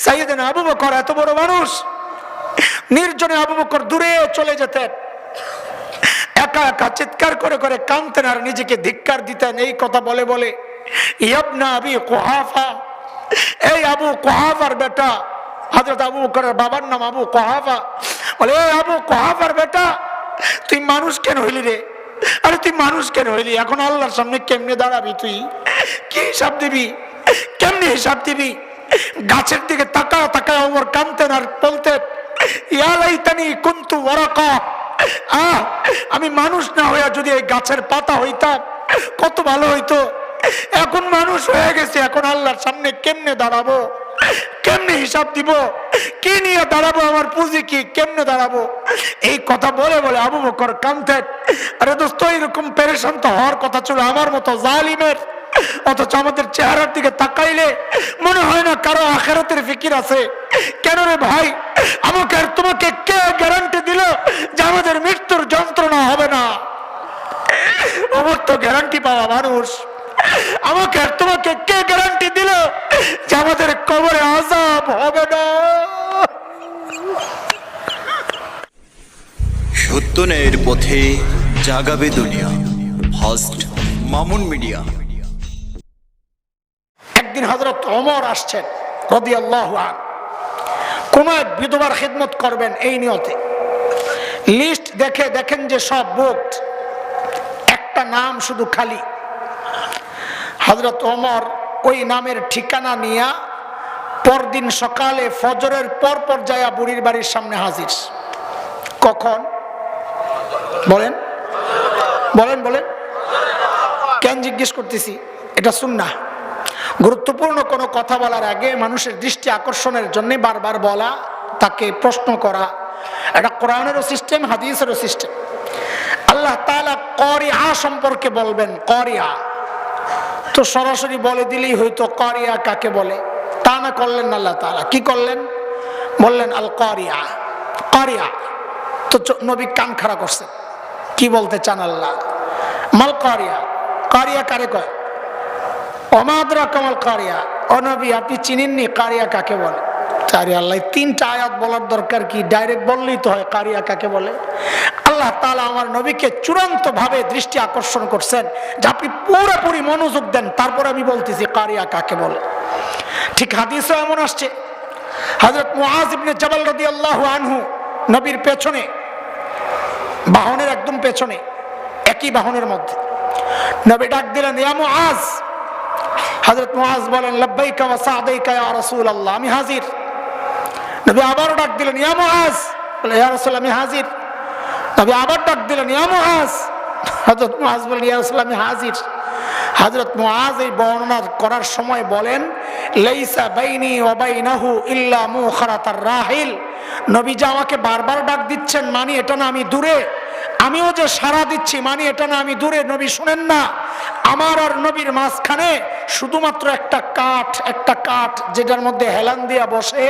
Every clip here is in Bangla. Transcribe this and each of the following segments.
সাইয়েদনা আবু বকর এত বড় মানুষ, নির্জনে আবু বকর দূরে চলে যেতেন, একা একা চিৎকার করে করে কাঁদতেন আর নিজেকে ধিক্কার দিতেন এই কথা বলে বলে, ইবনা আবি কুহাফা, এই আবু কুহাফার বেটা। হযরত আবু বকরের বাবার নাম আবু কুহাফা। বলে, এই আবু কুহাফার বেটা, তুই মানুষ কেন হইলি রে? আরে তুই মানুষ কেন হইলি? এখন আল্লাহর সামনে কেমনে দাঁড়াবি? তুই কি হিসাব দিবি? কেমনে হিসাব দিবি? গাছের দিকে তাকায় তাকায় ওমর কাঁদতেন আর বলতেন, ইয়া লাইতানি কুনতু ওয়ারাকা, আমি মানুষ না হইয়া যদি এই গাছের পাতা হইতাম কত ভালো হইতো। এখন মানুষ হয়ে গেছে, এখন আল্লাহর সামনে কেমনে দাঁড়াবো? কেমনে হিসাব দিব? কি নিয়ে দাঁড়াবো? আমার পুঁজি কি? কেমনে দাঁড়াবো? এই কথা বলে বলে আবু বকর কাঁদতেন। আরে দোস্ত, এরকম পেরেশান তো হওয়ার কথা ছিল আমার মতো জালিমের। অথচ আমাদের চেহারার দিকে তাকাইলে মনে হয় না কারো আখিরাতের ফিকির আছে। কেন রে ভাই? আমাকে আর তোমাকে কে গ্যারান্টি দিল যে আমাদের মৃত্যুর যন্ত্রণা হবে না? আমার তো গ্যারান্টি পাওয়া মানুষ। আমাকে আর তোমাকে কে গ্যারান্টি দিল যে আমাদের কবরে আযাব হবে না? সত্য ন্যায়ের পথে জাগাবে দুনিয়া। Host Mamun media. একদিন হযরত ওমর আসছেন রাদিয়াল্লাহু আনহু, কোন এক বিধবার খিদমত করবেন এই নিয়তে। লিস্ট দেখে দেখেন যে সব বুকড, একটা নাম শুধু খালি। হযরত ওমর ওই নামের ঠিকানা নিয়ে পরদিন সকালে ফজরের পর পর যায়া বুড়ির বাড়ির সামনে হাজির। কখন? বলেন বলেন বলেন। কেন জিজ্ঞেস করতেছি? এটা সুন্নাহ। গুরুত্বপূর্ণ কোনো কথা বলার আগে মানুষের দৃষ্টি আকর্ষণের জন্য বারবার বলা, তাকে প্রশ্ন করা, এটা কোরআনেরও সিস্টেম, হাদিসেরও সিস্টেম। আল্লাহ তাআলা করিয়া সম্পর্কে বলবেন, করিয়া তো সরাসরি বলে দিলেই হয়তো করিয়া কাকে বলে, তা না করলেন না। আল্লাহ তাআলা কি করলেন? বললেন আল করিয়া, করিয়া। তো নবী কান খাড়া করছেন, কি বলতে চান আল্লাহ? মাল করিয়া, করিয়া কারে কয়? ওমাদরা কামাল কারিয়া। ও নবী, আপনি চিনেননি কারিয়া কাকে বলে? আরে আল্লাহ, তিনটা আয়াত বলার দরকার কি? ডাইরেক্ট বললেই তো হয় কারিয়া কাকে বলে। আল্লাহ তাআলা আমার নবীকে চূড়ান্ত ভাবে দৃষ্টি আকর্ষণ করছেন যে আপনি পুরোপুরি মনোযোগ দেন, তারপর আমি বলতেছি কারিয়া কাকে বলে। ঠিক হাদিসে এমন আসছে, হযরত মুআজ ইবনে জাবাল রাদিয়াল্লাহু আনহু নবীর পেছনে, বাহনের একদম পেছনে, একই বাহনের মধ্যে। নবী ডাক দিলেন, ইয়া মুআজ। হযরত মুআজ বলেন, লাব্বাইকা ওয়া সা'দাইকা ইয়া রাসূলুল্লাহ, আমি হাজির। নবী আবার ডাক দিলেন, ইয়া মুআজ। বলে, ইয়া রাসূল, আমি হাজির। নবী আবার ডাক দিলেন, ইয়া মুআজ। হযরত মুআজ বলেন, ইয়া রাসূল, আমি হাজির। হযরত মুআজ এই বর্ণনা করার সময় বলেন, লাইসা বাইনি ওয়া বাইনাহু ইল্লা মুখারাতার রাহিল। নবী যে আমাকে বারবার ডাক দিচ্ছেন, মানে এটা না আমি দূরে, আমিও যে সাড়া দিচ্ছি, মানে এটা না আমি দূরে। নবী শুনেন না, আমার আর নবীর মাঝখানে শুধুমাত্র একটা কাঠ যেটার মধ্যে হেলান দিয়া বসে,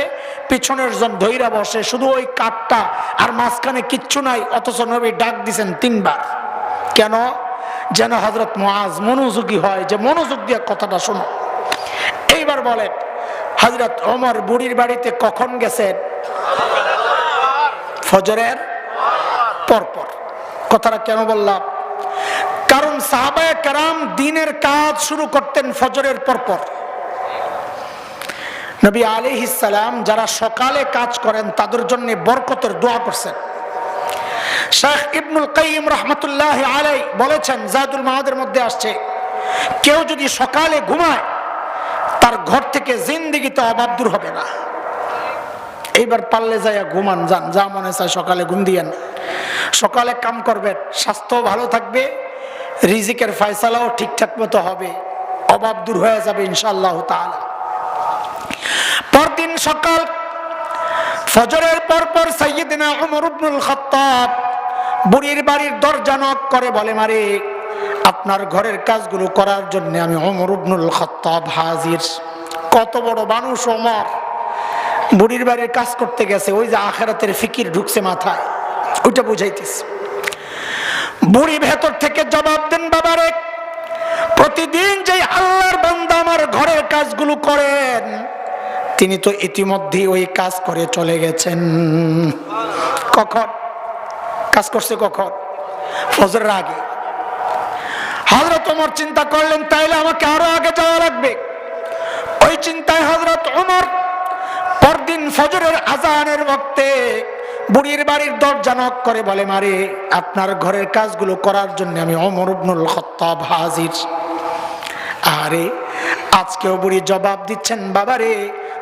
পিছনের জন ধইরা বসে, শুধু ওই কাঠটা, আর মাঝখানে কিচ্ছু নাই। অথচ নবী ডাক দিছেন তিনবার। কেন? যেন হযরত মুআজ মনোযোগী হয়, যে মনোযোগ দিয়ে কথাটা শোনো। এইবার বলেন, হযরত ওমর বুড়ির বাড়িতে কখন গেছেন? ফজরের পরপর। কথাটা কেন বললাম? কারণ সাহাবায়ে কেরাম দিনের কাজ শুরু করতেন ফজরের পরপর। নবী আলাইহিস সালাম যারা সকালে কাজ করেন তাদের জন্য বরকতের দোয়া করছেন। শেখ ইবনুল কাইয়িম রাহমাতুল্লাহি আলাইহি বলেছেন, জাদুল মাআদের মধ্যে আসছে, কেউ যদি সকালে ঘুমায় তার ঘর থেকে জিন্দেগিতে অভাব দূর হবে না। এইবার পারলে যাইয়া ঘুমান, যান, যা মনে চায় সকালে ঘুম দিয়েন। সকালে কাম করবেন, স্বাস্থ্য ভালো থাকবে, রিজিকের ফয়সালাও ঠিকঠাক মতো হবে, অভাব দূর হয়ে যাবে ইনশাআল্লাহ তাআলা। পরদিন সকাল ফজরের পরপর সাইয়্যিদনা উমর ইবনুল খাত্তাব বুড়ির বাড়ির দরজা নক করে বলে, মারে আপনার ঘরের কাজগুলো করার জন্য আমি উমর ইবনুল খাত্তাব হাজির। কত বড় মানুষ ওমর, বুড়ির বাড়ির কাজ করতে গেছে, ওই যে আখিরাতের ফিকির ঢুকছে মাথায়, ওইটা বুঝাইতেছে। বুড়ি ভেতর থেকে জবাব দেন, বাবারে প্রতিদিন যে আল্লাহর বান্দা আমার ঘরের কাজগুলো করেন, তিনি তো ইতিমধ্যেই ওই কাজ করে চলে গেছেন। কখন কাজ করছে? কখন? ফজরের আগে। হযরত ওমর চিন্তা করলেন তাইলে আমাকে আরো আগে যাওয়া লাগবে। ওই চিন্তায় হযরত ওমর পরদিন ফজরের আজানের ওয়াক্তে বুড়ির বাড়ির দরজা নক করে বলে, মারে আপনার ঘরের কাজগুলো করার জন্য আমি ওমর ইবনুল খাত্তাব হাজির। আরে আজকেও বুড়ি জবাব দিচ্ছেন, বাবারে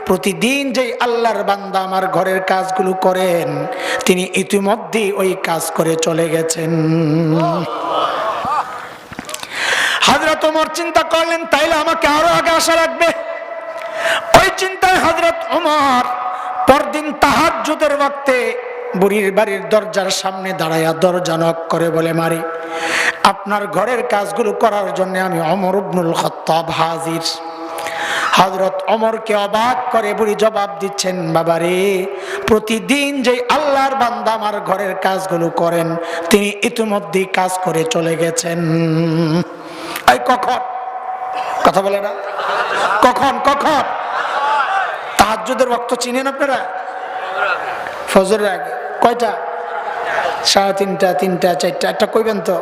প্রতিদিন যে আল্লাহর বান্দা আমার ঘরের কাজগুলো করেন তিনি ইতিমধ্যেই ওই কাজ করে চলে গেছেন। হযরত ওমর চিন্তা করলেন তাইলে আমাকে আরো আগে আসা লাগবে। ওই চিন্তায় হযরত ওমর পরদিন তাহাজ্জুদের ওয়াক্তে বুড়ির বাড়ির দরজার সামনে দাঁড়ায়া দরজা নক করে বলে, মারে আপনার ঘরের কাজগুলো করার জন্য আমি ওমর ইবনুল খাত্তাব হাজির। হযরত ওমরকে অবাক করে বুড়ি জবাব দিচ্ছেন, বাবারে প্রতিদিন যে আল্লাহর বান্দা আমার ঘরের কাজগুলো করেন তিনি ইতিমধ্যেই কাজ করে চলে গেছেন। এই কখন? কথা বলে না কখন? কখন? তাহাজ্জুদের ওয়াক্ত চিনেন আপনারা? ফজরের আগে। কয়টা? 3:30, 3টা, 4টা। একটা কইবেন তো?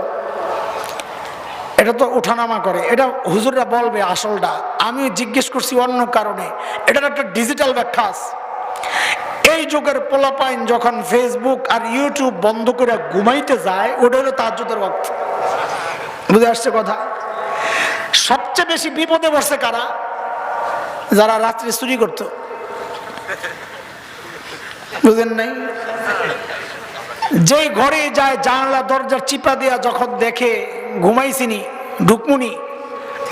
এটা তো উঠানামা করে, এটা হুজুররা বলবে আসলটা। আমি জিজ্ঞেস করছি অন্য কারণে, এটার একটা ডিজিটাল ব্যাখ্যা আছে। এই যুগের পোলাপাইন যখন ফেসবুক আর ইউটিউব বন্ধ করে ঘুমাইতে যায় ওটা হলো তাহাজ্জুদের ওয়াক্ত। বুঝে আসছে কথা? সবচেয়ে বেশি বিপদে পড়ছে কারা? যারা রাত্রে চুরি করতো। বুঝেন নাই? যেই ঘরে যায় জানলা দরজার চিপা দিয়া যখন দেখে ঘুমাইছিনি ঢুকমুনি,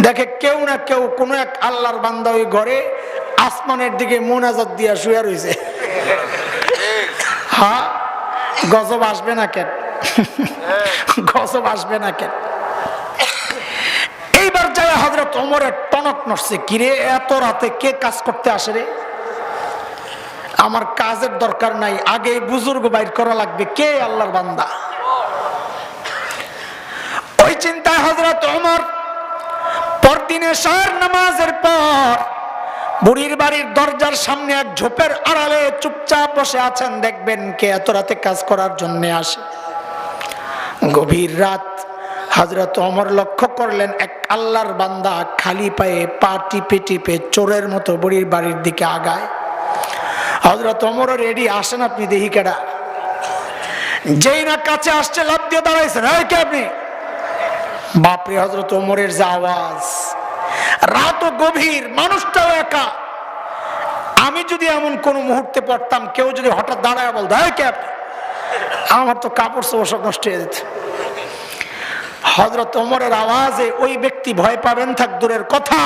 দেখে কেউ না কেউ কোন এক আল্লাহর বান্দা ওই ঘরে আসমানের দিকে মোনাজাত দিয়া শুয়ে রয়েছে। হ্যাঁ, গজব আসবে না কেন? গজব আসবে না কেন? এইবার যায় হযরত ওমরের টনক নড়ছে, কিরে এত রাতে কে কাজ করতে আসে রে? আমার কাজের দরকার নাই, আগে বুজুর্গ বাইর করা লাগবে, কে আল্লাহর বান্দা? ওই চিন্তায় হযরত ওমর পরদিনে এশার নামাজের পর বুড়ির বাড়ির দরজার সামনে এক ঝোপের আড়ালে চুপচাপ বসে আছেন। দেখবেন কে এত রাতে কাজ করার জন্য আসে। গভীর রাত। হযরত ওমর লক্ষ্য করলেন এক আল্লাহর বান্দা খালি পায়ে পা টিপে টিপে চোরের মতো বুড়ির বাড়ির দিকে আগায়। হযরত ওমর রেডি, আসেন আপনি দেখি কেডা। যেই না কাছে আসছে লাফ দিয়ে দাঁড়াইছেন, এই কে আপনি? বাপরে, হযরত ওমরের যে আওয়াজ! রাতও গভীর, মানুষটাও একা। আমি যদি এমন কোন মুহূর্তে পড়তাম, কেউ যদি হঠাৎ দাঁড়ায় বলতো এই কে আপনি, আমার তো কাপড় চোপড় সব নষ্ট হয়ে যেত। হযরত ওমরের আওয়াজে ওই ব্যক্তি ভয় পাবেন থাক দূরের কথা,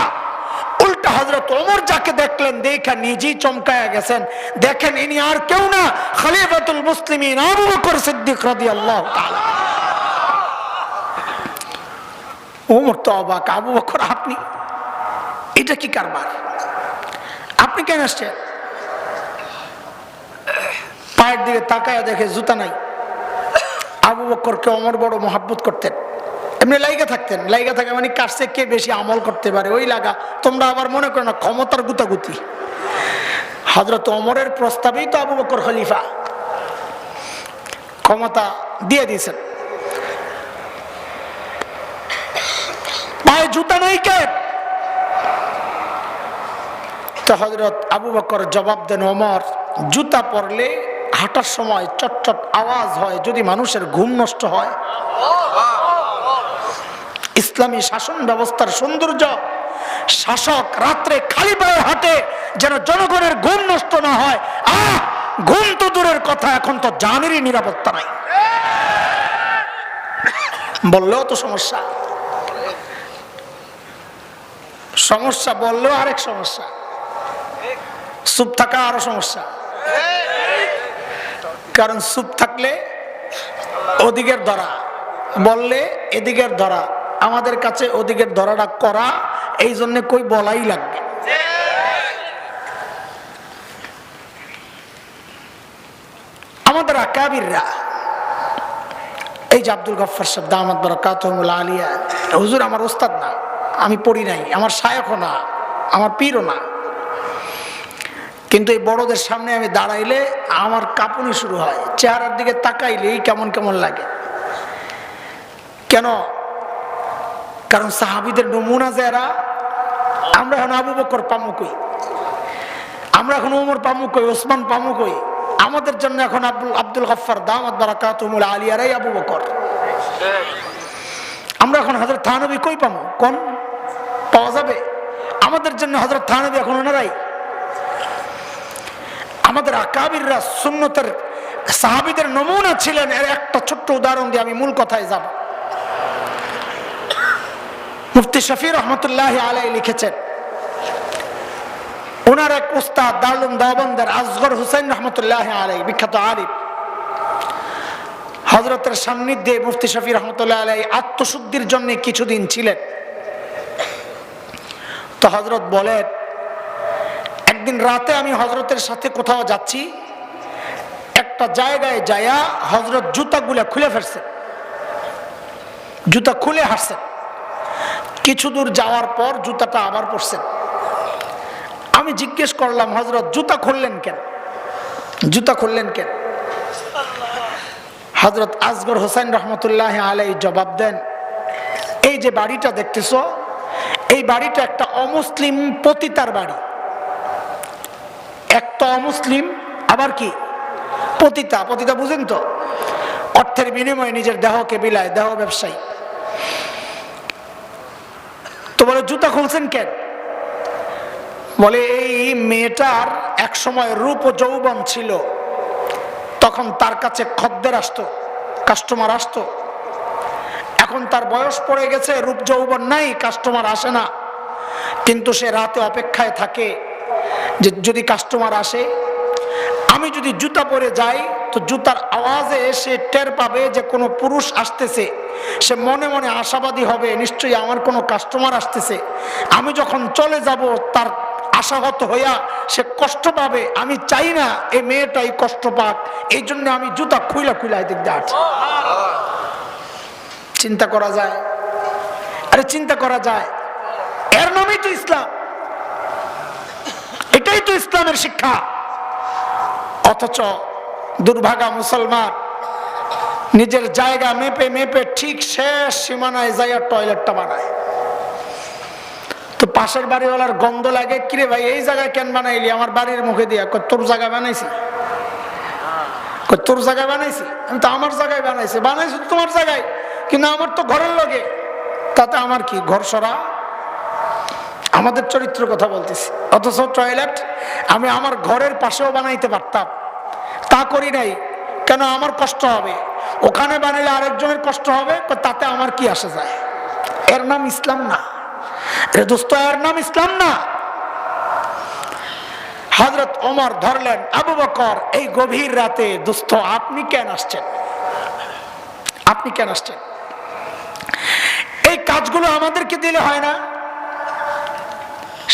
উল্টা হযরত ওমর যাকে দেখলেন দেখা নিজেই চমকায়া গেছেন। দেখেন ইনি আর কেউ না, খলিফাতুল মুসলিমিন আবু বকর সিদ্দিক রাদিয়াল্লাহু তাআলা। ওমর তো অবাক, আবু বকর আপনি? এটা কি কারবার? আপনি কেন আসছেন? পায়ের দিকে তাকায়া দেখে জুতা নাই। আবু বকরকে ওমর বড় মহব্বত করতেন, এমনি লাইগা থাকতেন। লাইগা থাকা মানে কাছে কে বেশি আমল করতে পারে ওই লাগা। তোমরা আবার মনে করো না ক্ষমতার গুতাগুতি। হযরত ওমরের প্রস্তাবেই তো আবু বকর খলিফা, ক্ষমতা দিয়ে দিয়েছেন। পায়ে জুতা নাই কে? তো হযরত আবু বকর জবাব দেন, ওমর জুতা পরলে হাঁটার সময় চটচট আওয়াজ হয়, যদি মানুষের ঘুম নষ্ট হয়। ইসলামী শাসন ব্যবস্থার সৌন্দর্য, শাসক রাত্রে খালি পায়ে হাঁটে যেন জনগণের ঘুম নষ্ট না হয়। ঘুম তো দূরের কথা, এখন তো জানেরই নিরাপত্তা নাই, বললেও তো সমস্যা। সমস্যা বললেও আরেক সমস্যা, চুপ থাকা আরো সমস্যা। কারণ চুপ থাকলে ওদিকের ধরা, বললে এদিকের ধরা। আমাদের কাছে ওদিকের ধরাটা করা, এই জন্য কই বলাই লাগবে। আমাদের আকাবিররা, এই যে আব্দুল গফফার সাহেব দামাত বারাকাতুহুল আলিয়া, হুজুর আমার ওস্তাদ না, আমি পড়ি নাই, আমার শায়খও না, আমার পীরও না। কিন্তু এই বড়দের সামনে আমি দাঁড়াইলে আমার কাঁপুনি শুরু হয়, চেহারার দিকে তাকাইলেই কেমন কেমন লাগে। কেন? কারণ সাহাবীদের নমুনা যারা, আমরা এখন আবু বকর পামু কই, আমরা এখন ওমর পামু কই, ওসমান পামু কই, আমাদের জন্য এখন আব্দুল গফফার দামাত বারাকাতুহুল আলিয়ারাই আবু বকর। আমরা এখন হযরত থানবী কই পামু? কোন পাওয়া যাবে? আমাদের জন্য হযরত থানবী এখন ওনারাই। আমাদের আকাবিররা সুন্নতের সাহাবীদের নমুনা ছিলেন। এর একটা ছোট্ট উদাহরণ দিয়ে আমি মূল কথায় যাব। মুফতি শফি রহমতুল্লাহ আলাইহি লিখেছেন, ওনার এক উস্তাদ দারুল দেওবন্দের আসগর হুসাইন রহমতুল্লাহ আলাইহি, বিখ্যাত আলিম, হযরতের সান্নিধ্যে মুফতি শফি রহমতুল্লাহ আলাইহি আত্মশুদ্ধির জন্য কিছুদিন ছিলেন। তো হযরত বলেন, একদিন রাতে আমি হযরতের সাথে কোথাও যাচ্ছি, একটা জায়গায় যায়া হযরত জুতাগুলা খুলে ফেলছেন, জুতা খুলে হাঁটছেন। কিছু দূর যাওয়ার পর জুতাটা আবার পরছেন। আমি জিজ্ঞেস করলাম, হযরত জুতা খুললেন কেন? জুতা খুললেন কেন? হযরত আসগর হোসেন রহমতুল্লাহ আলাইহি জবাব দেন, এই যে বাড়িটা দেখতেছো, এই বাড়িটা একটা অমুসলিম পতিতার বাড়ি। একটা অমুসলিম, আবার কি পতিতা? পতিতা বুঝেন তো, অর্থের বিনিময়ে নিজের দেহকে বিলায়, দেহ ব্যবসায়ী। তো বলে জুতা খুলছেন কেন? বলে এই মেয়েটার এক সময় রূপ ও যৌবন ছিল, তখন তার কাছে খদ্দের আসতো, কাস্টমার আসতো। এখন তার বয়স পড়ে গেছে, রূপ যৌবন নাই, কাস্টমার আসে না, কিন্তু সে রাতে অপেক্ষায় থাকে যে যদি কাস্টমার আসে, আমি যদি জুতা পরে যাই তো জুতার আওয়াজে সে টের পাবে যে কোনো পুরুষ আসতেছে। সে মনে মনে আশাবাদী হবে, নিশ্চয়ই আমার কোনো কাস্টমার আসতেছে। আমি যখন চলে যাব তার আশাহত হইয়া সে কষ্ট পাবে। আমি চাই না এই মেয়েটাই কষ্ট পাক, এই জন্য আমি জুতা খুইলা খুইলা এদিক দিয়ে আছি। চিন্তা করা যায়? আরে চিন্তা করা যায়? এর নামই তো ইসলাম, এটাই তো ইসলামের শিক্ষা। অথচ দুর্ভাগা মুসলমান নিজের জায়গা মেপে মেপে ঠিক শেষ সীমানায় যাইয়া টয়লেটটা বানায়। তো পাশের বাড়িওয়ালার গন্ধ লাগে, কিরে ভাই এই জায়গায় কেন বানাইলি? আমার বাড়ির মুখে দিয়া। তোর জায়গায় বানাইছি? তোর জায়গায় বানাইছি? আমি তো আমার জায়গায় বানাইছি। বানাইছি তো তোমার জায়গায়, কিন্তু আমার তো ঘরের লগে, তাতে আমার কি? ঘর সরা। আমাদের চরিত্র কথা বলতেছি। অথচ টয়লেট আমি আমার ঘরের পাশেও বানাইতে পারতাম, তা করি নাই। কেন? আমার কষ্ট হবে। ওখানে বানাইলে আরেকজনের কষ্ট হবে, তাতে আমার কি আসে যায়? এর নাম ইসলাম না রে দোস্ত, এর নাম ইসলাম না। হযরত ওমর ধরলেন, আবু বকর এই গভীর রাতে, দোস্ত আপনি কেন আসছেন? আপনি কেন আসছেন? এই কাজগুলো আমাদেরকে দিলে হয় না?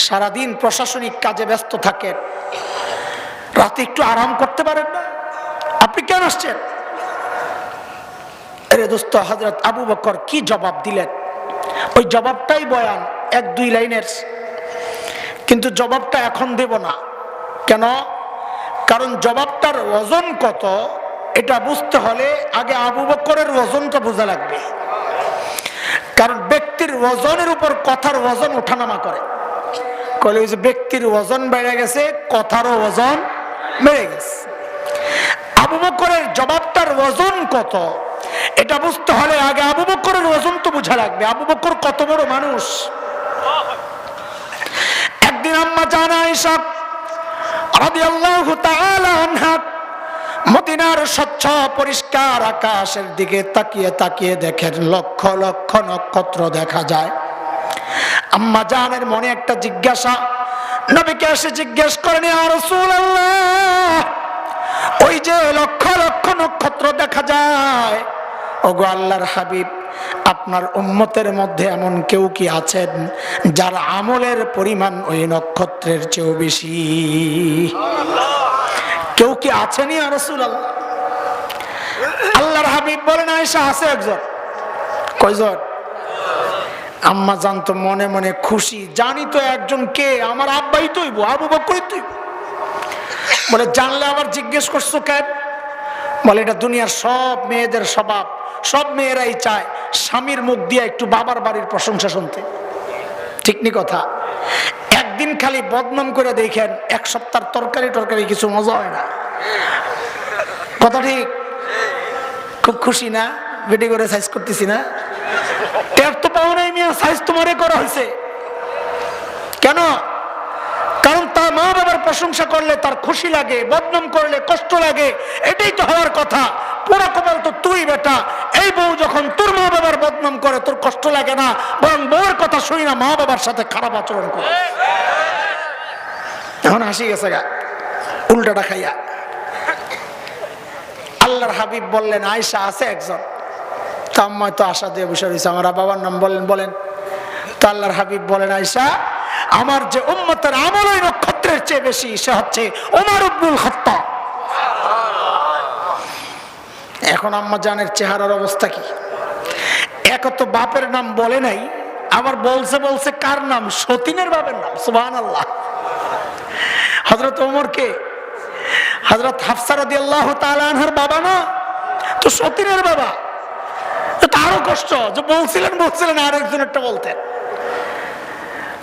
সারাদিন প্রশাসনিক কাজে ব্যস্ত থাকেন, রাতে একটু আরাম করতে পারেন না? আপনি কেন আসছেন? আরে দোস্ত, হযরত আবু বকর কি জবাব দিলেন? ওই জবাবটাই বয়ান, 1-2 লাইনের, কিন্তু জবাবটা এখন দেব না। কেন? কারণ জবাবটার ওজন কত এটা বুঝতে হলে আগে আবু বকরের ওজনটা বোঝা লাগবে। কারণ ব্যক্তির ওজনের উপর কথার ওজন ওঠানামা করে। কলে ওই যে ব্যক্তির ওজন বেড়ে গেছে, কথারও ওজন বেড়ে গেছে। আবু বকরের জবাবটার ওজন কত এটা বুঝতে হলে আগে আবু বকরের ওজন তো বোঝা লাগবে। আবু বকর কত বড় মানুষ। একদিন আম্মা জান আয়েশা রাদিয়াল্লাহু তাআলা আনহা মদিনার স্বচ্ছ পরিষ্কার আকাশের দিকে তাকিয়ে তাকিয়ে দেখেন লক্ষ লক্ষ নক্ষত্র দেখা যায়। আম্মা জানের মনে একটা জিজ্ঞাসা, নবীকে এসে জিজ্ঞেস করেন, ইয়া রাসূলুল্লাহ ওই যে লক্ষ লক্ষ নক্ষত্র দেখা যায়, ওগো আল্লাহর হাবিব আপনার উম্মতের মধ্যে এমন কেউ কি আছেন যার আমলের পরিমাণ ওই নক্ষত্রের চেয়েও বেশি? কেউ কি আছেন ইয়া রাসূলুল্লাহ? আল্লাহর হাবিব বলেন, আয়েশা আছে একজন। কয়জন? আম্মা জানতো মনে মনে খুশি, জানি তো একজন কে, আমার আব্বাই তৈব, আবু বকরই তৈব। বলে জানলে আবার জিজ্ঞেস করছো কেন? বলে এটা দুনিয়ার সব মেয়েদের স্বভাব, সব মেয়েরাই চায় স্বামীর মুখ দিয়ে একটু বাবার বাড়ির প্রশংসা শুনতে। ঠিক নি কথা? একদিন খালি বদনাম করে দেখেন, এক সপ্তাহ তরকারি টরকারি কিছু মজা হয় না। কথা ঠিক? খুব খুশি না? বেটি করে সাইজ করতেছি না? টের তো পাও নাই মিয়া, সাইজ তোমারে করা হয়েছে কেন? কারণ তার মা বাবার প্রশংসা করলে তার খুশি লাগে, বদনাম করলে কষ্ট লাগে। এটাই তো হওয়ার কথা। পুরা কপাল তো তুই বেটা। এই বউ যখন তোর মা বাবার বদনাম করে তোর কষ্ট লাগে না, বরং বউয়ের কথা শুনি না মা বাবার সাথে খারাপ আচরণ করে। এখন হাসি গেছে গা উল্টাটা খাইয়া। আল্লাহর হাবিব বললেন আয়েশা আছে একজন। তো আম্মা তো আশা দিয়ে বসে রয়েছে, আমার বাবার নাম বলেন বলেন। তো আল্লাহর হাবিব বলেন আয়েশা, আমার যে উম্মতের আমল ওই নক্ষত্রের চেয়ে বেশি, সে হচ্ছে ওমর ইবনুল খাত্তাব। এখন আম্মা জানের চেহারার অবস্থা কি? এক তো বাপের নাম বলে নাই, আবার বলছে কার নাম? সতীনের বাপের নাম। সুবহানাল্লাহ। হযরত ওমর কে? হযরত হাফসা রাদিয়াল্লাহু তাআলা আনহার বাবা না, তো সতীনের বাবা। এটা আরো কষ্ট যে বলছিলেন আরেকজনেরটা বলতেন।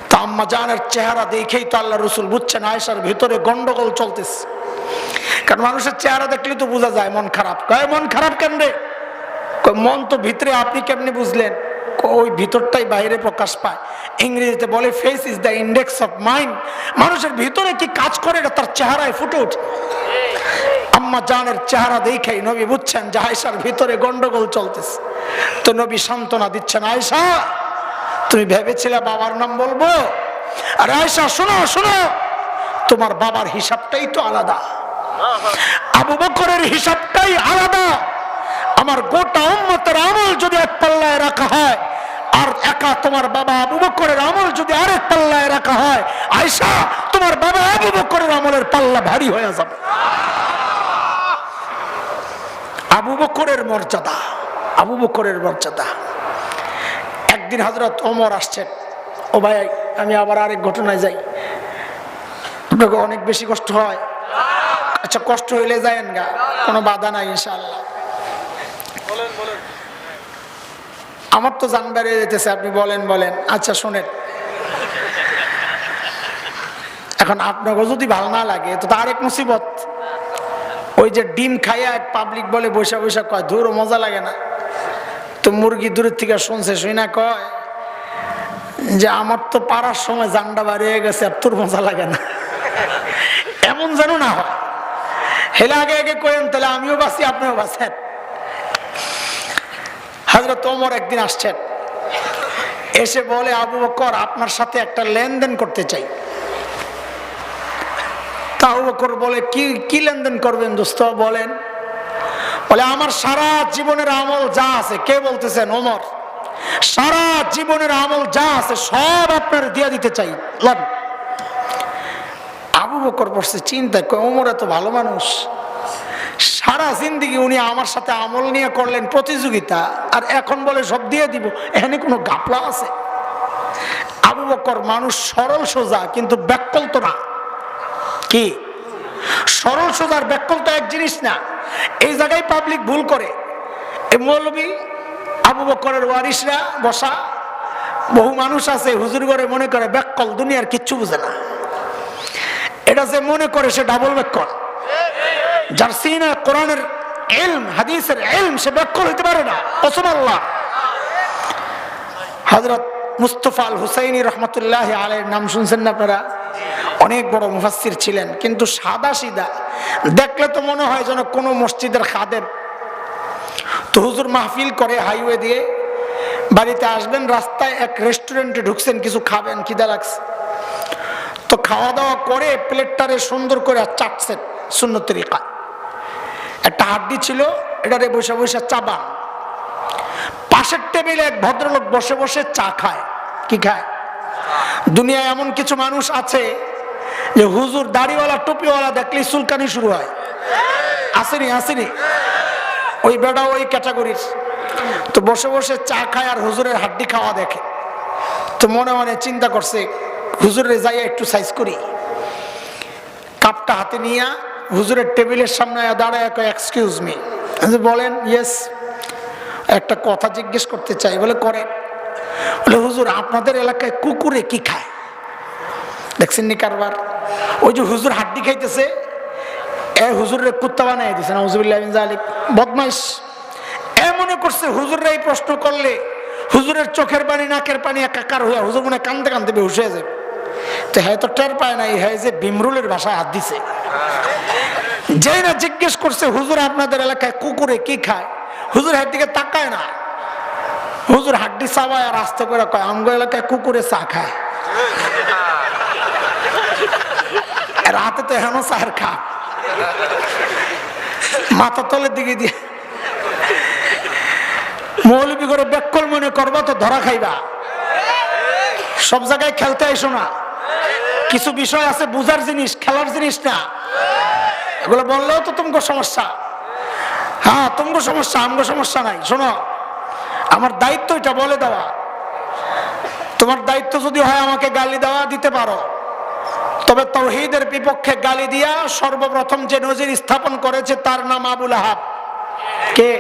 তো আম্মা জানের চেহারা দেখেই তো আল্লাহ রসুল বুঝছেন আয়েশার ভিতরে গন্ডগোল চলতেছে। কারণ মানুষের চেহারা দেখলে তো বোঝা যায় মন খারাপ। কয় মন খারাপ কেন রে? মন তো ভিতরে, আপনি কেমনি বুঝলেন? ওই ভিতরটাই বাইরে প্রকাশ পায়। ইংরেজিতে বলে face is the index of mind. মানুষের ভিতরে কি কাজ করে এটা তার চেহারায় ফুটে ওঠে। আম্মা জানের চেহারা দেখেই নবী বুঝছেন যে আয়েশার ভিতরে গন্ডগোল চলতেছে। তো নবী সান্ত্বনা দিচ্ছেন, আয়েশা তুমি ভেবেছিলে বাবার নাম বলবো? আর আয়েশা শোনো শোনো, তোমার বাবার হিসাবটাই তো আলাদা, আবু বকরের হিসাবটাই আলাদা। আমার গোটা উম্মতের আমল যদি এক পাল্লায় রাখা হয়, আর একা তোমার বাবা আবু বকরের আমল যদি আরেক পাল্লায় রাখা হয়, আয়েশা তোমার বাবা আবু বকরের আমলের পাল্লা ভারী হয়ে যাবে। আবু বকরের মর্যাদা, আবু বকরের মর্যাদা। একদিন হযরত ওমর আসছেন। ও ভাই, আমি আবার আরেক ঘটনায় যাই। আপনাকে অনেক বেশি কষ্ট হয়? আচ্ছা, কষ্ট হইলে যায়েন গা, কোনো বাধা নাই ইনশাআল্লাহ। আমার তো জান বেরিয়ে যেতেছে, আপনি বলেন বলেন। আচ্ছা শোনেন, এখন আপনাকে যদি ভালো না লাগে তো আরেক মুসিবত। ওই যে ডিম খাইয়া এক পাবলিক বলে বৈশা বৈশা কয় ধুর মজা লাগে না। তো মুরগি দূরের থেকে শুনছে, শুই না কয় যে আমার তো পাড়ার সময় জান্ডা বাড়িয়ে গেছে, আর তোর মজা লাগে না। এমন যেন না হয়। হেলে আগে আগে করেন, তাহলে আমিও বাঁচি আপনিও বাঁচেন। হযরত ওমর একদিন আসছেন, এসে বলে আবু বকর আপনার সাথে একটা লেনদেন করতে চাই। তা আবু বকর বলে কি লেনদেন করবেন দোস্ত বলেন? বলে আমার সারা জীবনের আমল যা আছে। কে বলতেছেন? ওমর। সারা জীবনের আমল যা আছে সব আপনার দিয়ে দিতে চাই। আবু বকর পড়ছে চিন্তায়, ওমর এত ভালো মানুষ, সারা জিন্দিগি উনি আমার সাথে আমল নিয়ে করলেন প্রতিযোগিতা, আর এখন বলে সব দিয়ে দিব। এখানে কোনো গাপলা আছে? আবু বকর মানুষ সরল সোজা, কিন্তু ব্যাককল তো না। কি সরল সোজার ব্যাককল তো এক জিনিস না। এই জায়গায় পাবলিক ভুল করে। এই মৌলবী আবু বকরের ওয়ারিসরা বসা বহু মানুষ আছে হুজুর করে মনে করে ব্যাককল, দুনিয়ার কিচ্ছু বুঝে না। এটা যে মনে করে সে ডাবল ব্যাককল। যার সিনা কোরআনের ইলম, হাদিসের ইলম, সে ব্যাককল হইতে পারে না। কসম আল্লাহ। হযরত মুস্তাফা আল হুসাইনি রহমতুল্লাহ আলাইহির নাম শুনছেন না আপনারা? অনেক বড় মুফাসসির ছিলেন, কিন্তু সাদা সিধা, দেখলে তো মনে হয় যেন কোনো মসজিদের খাদেম। তো হুজুর মাহফিল করে হাইওয়ে দিয়ে, বাড়িতে আসবেন, রাস্তায় এক রেস্টুরেন্টে ঢুকছেন, কিছু খাবেন, খিদা লাগছে। তো খাওয়া দাওয়া করে প্লেটটারে সুন্দর করে চাটছেন সুন্নত তরিকা। একটা হাড্ডি ছিল, এটারে বসে বসে চাবান। পাশের টেবিলে এক ভদ্রলোক বসে বসে চা খায়। কি খায়? দুনিয়ায় এমন কিছু মানুষ আছে যে হুজুর দাড়িওয়ালা টুপিওয়ালা দেখলেই চুলকানি শুরু হয়। আসেনি? আসেনি? ওই বেটা ওই ক্যাটাগরির। তো বসে বসে চা খায় আর হুজুরের হাড্ডি খাওয়া দেখে। তো মনে মনে চিন্তা করছে হুজুরে যাইয়া একটু সাইজ করি। কাপটা হাতে নিয়ে হুজুরের টেবিলের সামনে দাঁড়ায় কয় এক্সকিউজ মি, বলেন। ইয়েস, একটা কথা জিজ্ঞেস করতে চাই। বলে করেন। বলে হুজুর আপনাদের এলাকায় কুকুরে কি খায়? দেখছেন নি কারবার? ওই যে হুজুর হাড্ডি খাইতেছে, হুজুরের কুত্তা বানাই দিছে না, হুজুবিল্লাহ মিন যালিক, বদমাইশ। মনে করছে হুজুররা এই প্রশ্ন করলে হুজুরের চোখের পানি নাকের পানি একাকার হইয়া হুজুর মনে কান্দতে কান্দতে বেহুশ হয়ে যাবে। তো হ্যাঁ তো টের পায় নাই, হ্যাঁ যে বিমরুলের ভাষায় হাত দিছে। যেই না জিজ্ঞেস করছে হুজুর আপনাদের এলাকায় কুকুরে কি খায়, হুজুর হাত দিকে তাকায় না। হুজুর হাড্ডি চাবায় আর আস্তে করে কয় আমগো এলাকায় কুকুরে চা খায়। রাতে তো হেন চায়ের খা, মাথা তলের দিকে দিয়ে মৌলবি করে ব্যাকল মনে করবা তো ধরা খাইবা। সব জায়গায় খেলতে আইসো না, কিছু বিষয় আছে বুঝার জিনিস, খেলার জিনিস না। এগুলো বললেও তো তোমাকে সমস্যা। হ্যাঁ তোমাকে সমস্যা, আমগো সমস্যা নাই। শোনো, আমার দায়িত্ব এটা বলে দেওয়া। তোমার দায়িত্ব যদি হয় আমাকে গালি দেওয়া, দিতে পারো, তবে তাওহীদের বিপক্ষে গালি দিয়া সর্বপ্রথম যে নজির স্থাপন করেছে তার নাম আবু লাহাব। কে?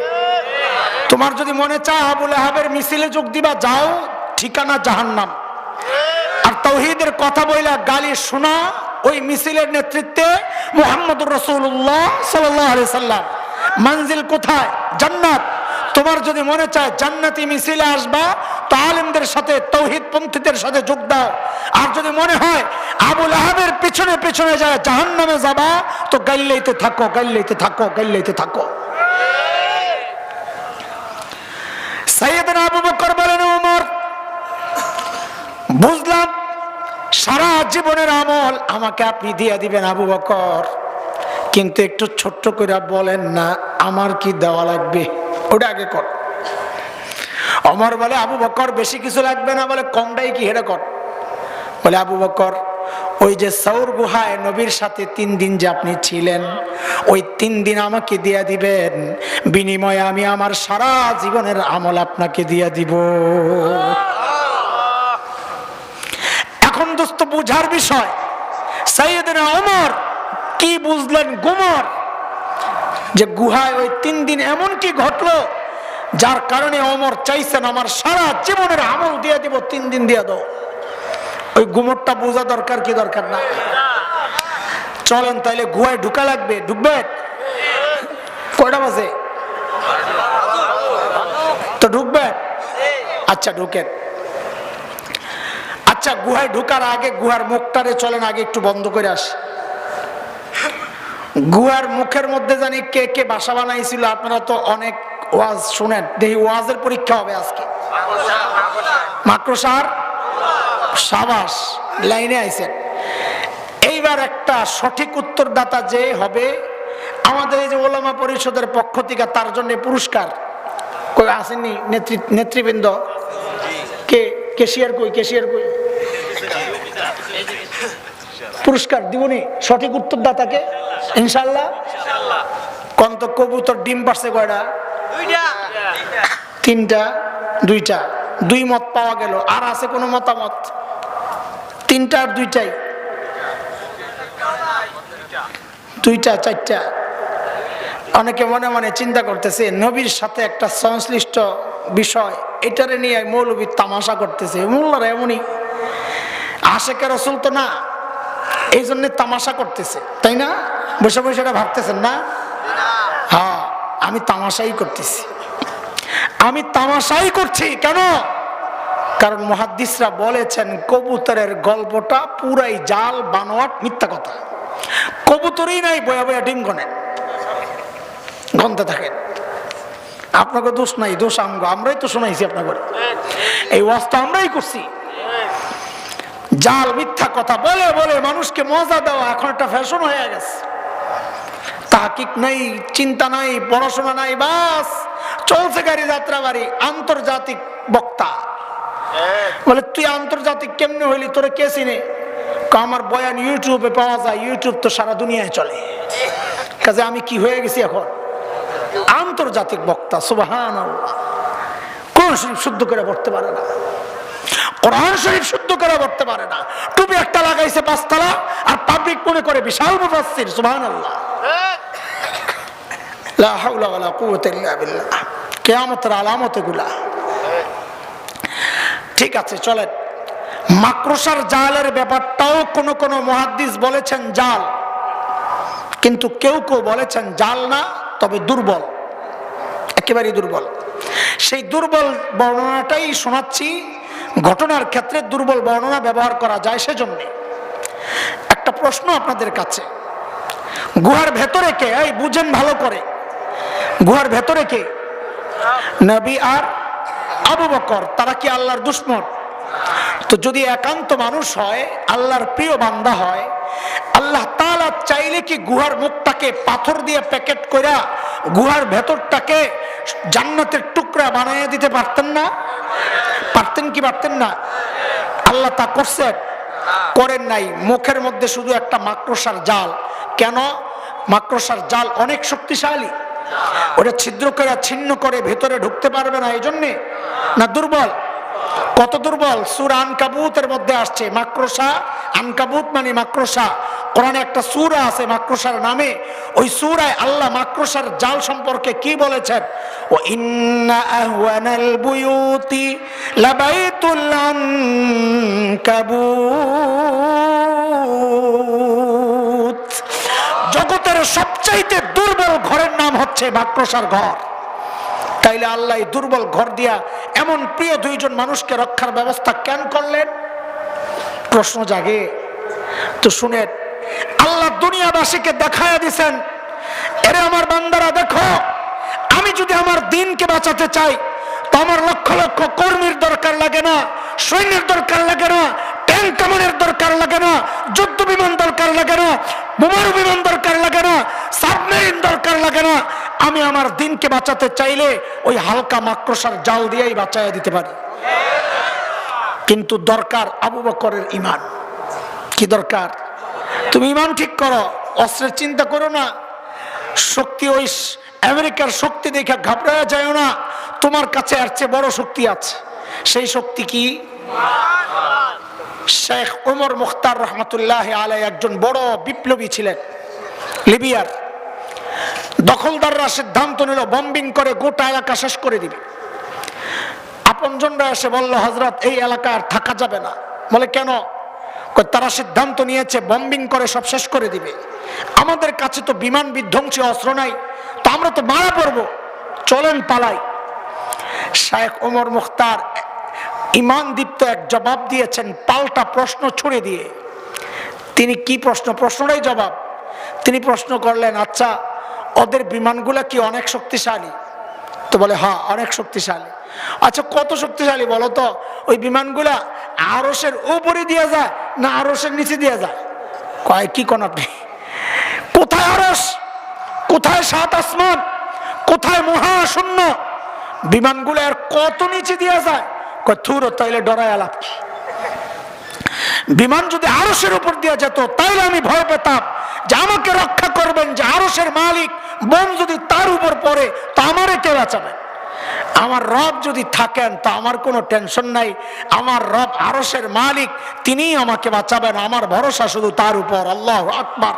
তোমার যদি মনে চায় আবু লাহাবের মিছিলে যোগ দিবা, যাও, ঠিকানা জাহান্নাম। আর তাওহীদের কথা বইলা গালি শোনা, ওই মিছিলের নেতৃত্বে মুহাম্মদুর রাসূলুল্লাহ সাল্লাল্লাহু আলাইহি সাল্লাম। মঞ্জিল কোথায়? জান্নাত। তোমার যদি মনে চায় জান্নাতি মিছিলে আসবা, তো আলেমদের সাথে, তাওহীদ পন্থীদের সাথে যোগ দাও। আর যদি মনে হয় আবু লাহাবের পিছনে পিছনে যায় জাহান্নামে যাবা, তো গাইলাইতে থাকো, গাইলাইতে থাকো, গাইলাইতে থাকো। সাইয়েদনা আবু বকর বলেন, ওমর বুঝলাম সারা জীবনের আমল আমাকে আপনি দিয়ে দিবেন আবু বকর, কিন্তু একটু ছোট্ট করে বলেন না আমার কি দেওয়া লাগবে, ওটা আগে কর। ওমর বলে, আবু বকর বেশি কিছু লাগবে না, বলে কমটাই কি হেরে কর। বলে আবু বকর, ওই যে সৌর গুহায় নবীর সাথে 3 দিন যে আপনি ছিলেন, ওই 3 দিন আমাকে দিয়ে দিবেন, বিনিময়ে আমি আমার সারা জীবনের আমল আপনাকে দিয়ে দিব। এখন দোস্ত বুঝার বিষয়, সাইয়েদনা ওমর কি বুঝলেন গুমর, যে গুহায় ওই 3 দিন এমন কি ঘটলো যার কারণে ওমর চাইছেন আমার সারা জীবনের আমল দিয়ে দিব, 3 দিন দিয়ে দাও। ওই গুমরটা বোঝা দরকার কি দরকার না? চলেন তাইলে গুহায় ঢুকা লাগবে। ঢুকবে? কয়টা বাজে? তো ঢুকবে? আচ্ছা ঢুকেন। আচ্ছা গুহায় ঢুকার আগে গুহার মুখটারে চলেন আগে একটু বন্ধ করে আসি। গুহার মুখের মধ্যে জানি কে কে বাসা বানাইছিল। আপনারা তো অনেক ওয়াজ শুনেন, দেখি ওয়াজের পরীক্ষা হবে আজকে। মাকড়সার সাবাস, লাইনে আইছেন। এইবার একটা সঠিক উত্তরদাতা যে হবে, আমাদের এই যে ওলামা পরিষদের পক্ষ থেকে তার জন্য পুরস্কার কই আসেননি? নেতৃবৃন্দ কে? কেশিয়ার কই? কেশিয়ার কই? পুরস্কার দিবনি সঠিক উত্তরদাতাকে ইনশাআল্লাহ। কন্ত কবুতর ডিম পারছে কয়টা? 3টা, 2টা, 2 মত পাওয়া গেল। আর আছে কোনো মতামত? 3টা আর 2টাই, 2টা 4টা। অনেকে মনে মনে চিন্তা করতেছে নবীর সাথে একটা সংশ্লিষ্ট বিষয়, এটারে নিয়ে মৌলবী তামাশা করতেছে। মোল্লারা এমনই, আশেকের রাসূল তো না, এই জন্য তামাশা করতেছে, তাই না? বসে বসে এটা ভাবতেছেন না? হ্যাঁ, আমি তামাশাই করতেছি, আমি তামাশাই করছি। কেন? কারণ মুহাদ্দিসরা বলেছেন কবুতরের গল্পটা পুরাই জাল, বানোয়াট, মিথ্যা কথা। কবুতরই নাই, বয়া বয়া ডিম গনেন, গনতে থাকেন। আপনাকে দোষ নাই, দোষ আমগো, আমরাই তো শোনাইছি আপনাকে, এই ওয়াজটা আমরাই করছি। জাল, মিথ্যা কথা বলে বলে মানুষকে মজা দেওয়া এখন একটা ফ্যাশন হয়ে গেছে। তাহকিক নাই, চিন্তা নাই, পড়াশোনা নাই, বাস চলছে গাড়ি যাত্রা বাড়ি। আন্তর্জাতিক বক্তা বলে, তুই আন্তর্জাতিক কেমনে হইলি, তোরে কে চিনে? আমার বয়ান ইউটিউবে পাওয়া যায়, ইউটিউব তো সারা দুনিয়ায় চলে, কাজে আমি কি হয়ে গেছি এখন? আন্তর্জাতিক বক্তা। সুবহানাল্লাহ। কোন শরীফ শুদ্ধ করে পড়তে পারে না, কোরআন শরীফ শুদ্ধ করে পড়তে পারে না, টুপি একটা লাগাইছে 5 তলা আর পাবলিক মনে করে বিশাল মুফাসসির। সুবহানাল্লাহ, লা হাওলা ওয়ালা কুওয়াতা ইল্লা বিল্লাহ। কিয়ামতের আলামত এগুলা। ঠিক আছে, চলেন। মাকড়সার জালের ব্যাপারটাও কোন কোন মুহাদ্দিস বলেছেন জাল, কিন্তু কেউ কেউ বলেছেন জাল না, তবে দুর্বল, একেবারে দুর্বল। সেই দুর্বল বর্ণনাটাই শোনাচ্ছি। ঘটনার ক্ষেত্রে দুর্বল বর্ণনা ব্যবহার করা যায় সেজন্য। একটা প্রশ্ন আপনাদের কাছে, গুহার ভেতরে কে? এই বুঝেন ভালো করে, গুহার ভেতরে কে? নবী আর আবু বকর। তারা কি আল্লাহর দুশমন? তো যদি একান্ত মানুষ হয়, আল্লাহর প্রিয় বান্দা হয়, আল্লাহ তাআলা চাইলে কি গুহার মুখটাকে পাথর দিয়ে প্যাকেট কইরা গুহার ভেতরটাকে জান্নাতের টুকরা বানাইয়া দিতে পারতেন না? পারতেন কি পারতেন না? আল্লাহ তা করছেন? করেন নাই। মুখের মধ্যে শুধু একটা মাকড়সার জাল। কেন? মাকড়সার জাল অনেক শক্তিশালী, ওটা ছিদ্র করে ছিন্ন করে ভেতরে ঢুকতে পারবে না, এই জন্যে না দুর্বল? কত দুর্বল! সূরা আনকাবুতের মধ্যে আসছে মাকড়সা। আনকাবুত মানে মাকড়সা। কোরআনে একটা সূরা আছে মাকড়সার নামে। ওই সূরায় আল্লাহ মাকড়সার জাল সম্পর্কে কি বলেছেন? ওয়া ইন্না আহওয়ানাল বুয়ুতি লাবাইতুল আনকাবুত। জগতের সবচাইতে দুর্বল ঘরের নাম হচ্ছে মাকড়সার ঘর। তাইলে আল্লাহ এই দুর্বল ঘর দিয়া এমন প্রিয় দুইজন মানুষকে রক্ষার ব্যবস্থা কেন করলেন? প্রশ্ন জাগে। তো শুনেন, আল্লাহ দুনিয়াবাসীকে দেখায়া দিছেন, এরে আমার বান্দারা দেখো, আমি যদি আমার দ্বীনকে বাঁচাতে চাই তো আমার লক্ষ লক্ষ কর্মীর দরকার লাগে না, সৈন্যের দরকার লাগে না, ট্যাঙ্ক কামানের দরকার লাগে না, যুদ্ধ বিমান দরকার লাগে না, বোমারু বিমান দরকার লাগে না, সাবমেরিন দরকার লাগে না। আমি আমার দ্বীনকে বাঁচাতে চাইলে ওই হালকা মাকড়সার জাল দিয়েই বাঁচাইয়া দিতে পারি। কিন্তু দরকার আবু বকরের ঈমান। কি দরকার? তুমি ঈমান ঠিক করো, অস্ত্রের চিন্তা করো না। শক্তি ওই আমেরিকার শক্তি দেখে ঘাবড়ায়া যায় না। তোমার কাছে আর চেয়ে বড় শক্তি আছে। সেই শক্তি কি? শেখ ওমর মুখতার রহমতুল্লাহ আলাইহি একজন বড় বিপ্লবী ছিলেন। লিবিয়ার দখলদাররা সিদ্ধান্ত নিল বম্বিং করে গোটা এলাকা শেষ করে দিবে। আপনজনরা এসে বলল, হযরত এই এলাকা আর থাকা যাবে না। বলে কেন? তারা সিদ্ধান্ত নিয়েছে বম্বিং করে সব শেষ করে দিবে। আমাদের কাছে তো বিমান বিধ্বংসী অস্ত্র নাই, তো আমরা তো মারা পড়বো, চলেন পালাই। শেখ ওমর মুখতার ঈমান দীপ্ত এক জবাব দিয়েছেন, পাল্টা প্রশ্ন ছুড়ে দিয়ে। তিনি কি প্রশ্ন? প্রশ্নটাই জবাব। তিনি প্রশ্ন করলেন, আচ্ছা ওদের বিমানগুলা কি অনেক শক্তিশালী? তো বলে হ্যাঁ অনেক শক্তিশালী। আচ্ছা কত শক্তিশালী বলো তো? ওই বিমানগুলা আরশের উপরে দিয়ে যায় না আরশের নিচে দিয়ে যায়? কয় কি কোন আপনি? কোথায় আরশ, কোথায় 7 আসমান, কোথায় মহাশূন্য? বিমানগুলো আর কত নিচে দিয়ে যায়? কয় থুর, তাইলে ডরায় আলাপ কি? বিমান যদি আরশের উপর দিয়ে যেত তাইলে আমি ভয় পেতাম যে আমাকে রক্ষা করবেন যে আরশের মালিক। বোম যদি তার উপর পড়ে তো আমারে কে বাঁচাবে? আমার রব যদি থাকেন তো আমার কোনো টেনশন নাই। আমার রব আরশের মালিক, তিনিই আমাকে বাঁচাবেন। আমার ভরসা শুধু তার উপর। আল্লাহু আকবার।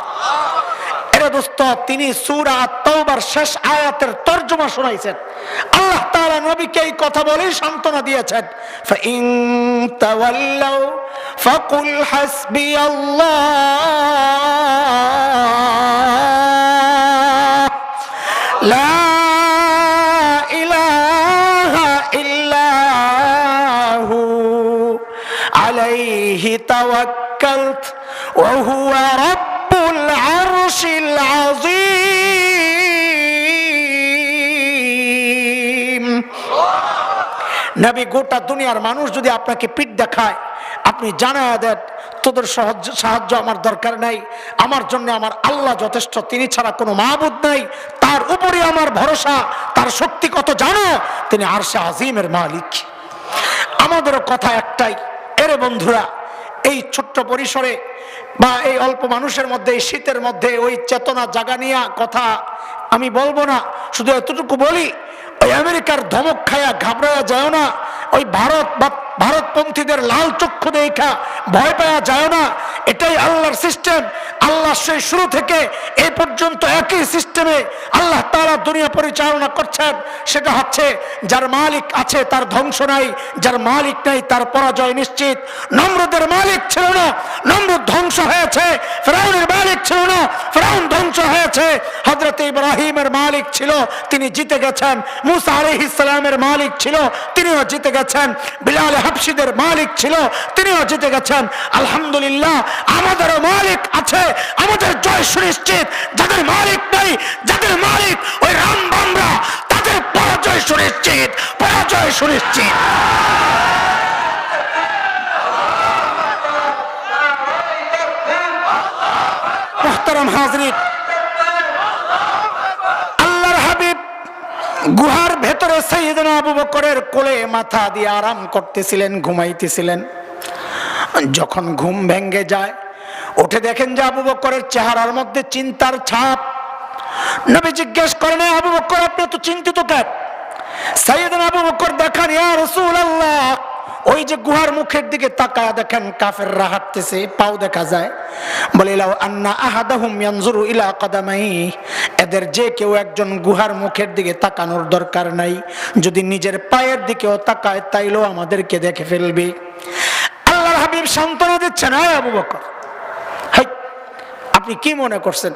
এরে দোস্ত, তিনি সূরা আত-তাওবার শেষ আয়াতের তরজমা শোনাইছেন। আল্লাহ তাআলা নবীকে এই কথা বলেই সান্ত্বনা দিয়েছেন, ফাইন তাওয়াল্লাউ ফাকুল হাসবিয়াল্লাহ লা ইলাহা ইল্লাহু আলাইহি তাওয়াক্কালত ওয়া হুয়া রাব্বুল আরশিল আযীম। নবী গোটা দুনিয়ার মানুষ যদি আপনাকে পিঠ দেখায়, আপনি জানায়া দেন তোদের সাহায্য আমার দরকার নাই, আমার জন্য আমার আল্লাহ যথেষ্ট, তিনি ছাড়া কোনো মাবুদ নাই, তার উপরে আমার ভরসা। তার শক্তি কত জানো? তিনি আরশে আজিমের মালিক। আমাদেরও কথা একটাই, এরে বন্ধুরা, এই ছোট্ট পরিসরে বা এই অল্প মানুষের মধ্যে এই শীতের মধ্যে ওই চেতনা জাগানিয়া কথা আমি বলবো না। শুধু এতটুকু বলি, ওই আমেরিকার ধমক খায়া ঘাবড়ায়া যায় না। ওই ভারত বা ভারতপন্থীদের লাল চক্ষু দেখা ভয় পাওয়া যায় না। এটাই আল্লাহর সিস্টেম। আল্লাহ সেই শুরু থেকে এই পর্যন্ত একই সিস্টেমে আল্লাহ তাআলা দুনিয়া পরিচালনা করছেন। সেটা হচ্ছে যার মালিক আছে তার ধ্বংস নাই, যার মালিক নাই তার পরাজয় নিশ্চিত। নমরুদের মালিক ছিল না, নমরুদ ধ্বংস হয়েছে। ফিরআউনের মালিক ছিল না, ফিরআউন ধ্বংস হয়েছে। হযরত ইব্রাহিমের মালিক ছিল, তিনি জিতে গেছেন। মুসা আলাইহিস সালামের মালিক ছিল, তিনিও জিতে গেছেন। বিলাল হাবশীদের মালিক ছিল, তিনিও জিতে গেছেন। আলহামদুলিল্লাহ আমাদেরও মালিক আছে, আমাদের জয় সুনিশ্চিত। যাদের মালিক নাই, যাদের মালিক ওই রামবামরা, তাদের পরাজয় সুনিশ্চিত, পরাজয় সুনিশ্চিত। মুহতারাম হাজরিন, আল্লাহর হাবিব গুহার ভেতরে সাইয়েদনা আবু বকরের কোলে মাথা দিয়ে আরাম করতেছিলেন, ঘুমাইতেছিলেন। যখন ঘুম ভেঙে যায়, উঠে দেখেন যে আবু বকরের চেহারার মধ্যে চিন্তার ছাপ। নবী জিজ্ঞেস করেন, আবু বকর আপনি তো চিন্তিত কেন? সাইয়েদনা আবু বকর দেখান, ইয়া রাসূলুল্লাহ, ওই যে গুহার মুখের দিকে তাকায় দেখেন কাফেররা হাঁটতেছে, পাও দেখা যায়। বলে লাউ আন্না আহাদাহুম ইয়ানজুরু ইলা কদামাই, এদের যে কেউ একজন গুহার মুখের দিকে তাকানোর দরকার নাই, যদি নিজের পায়ের দিকেও তাকায় তাইলেও আমাদেরকে দেখে ফেলবে। আল্লাহর হাবিব সান্ত্বনা দিচ্ছেন, আয় আবু বকর, আপনি কি মনে করছেন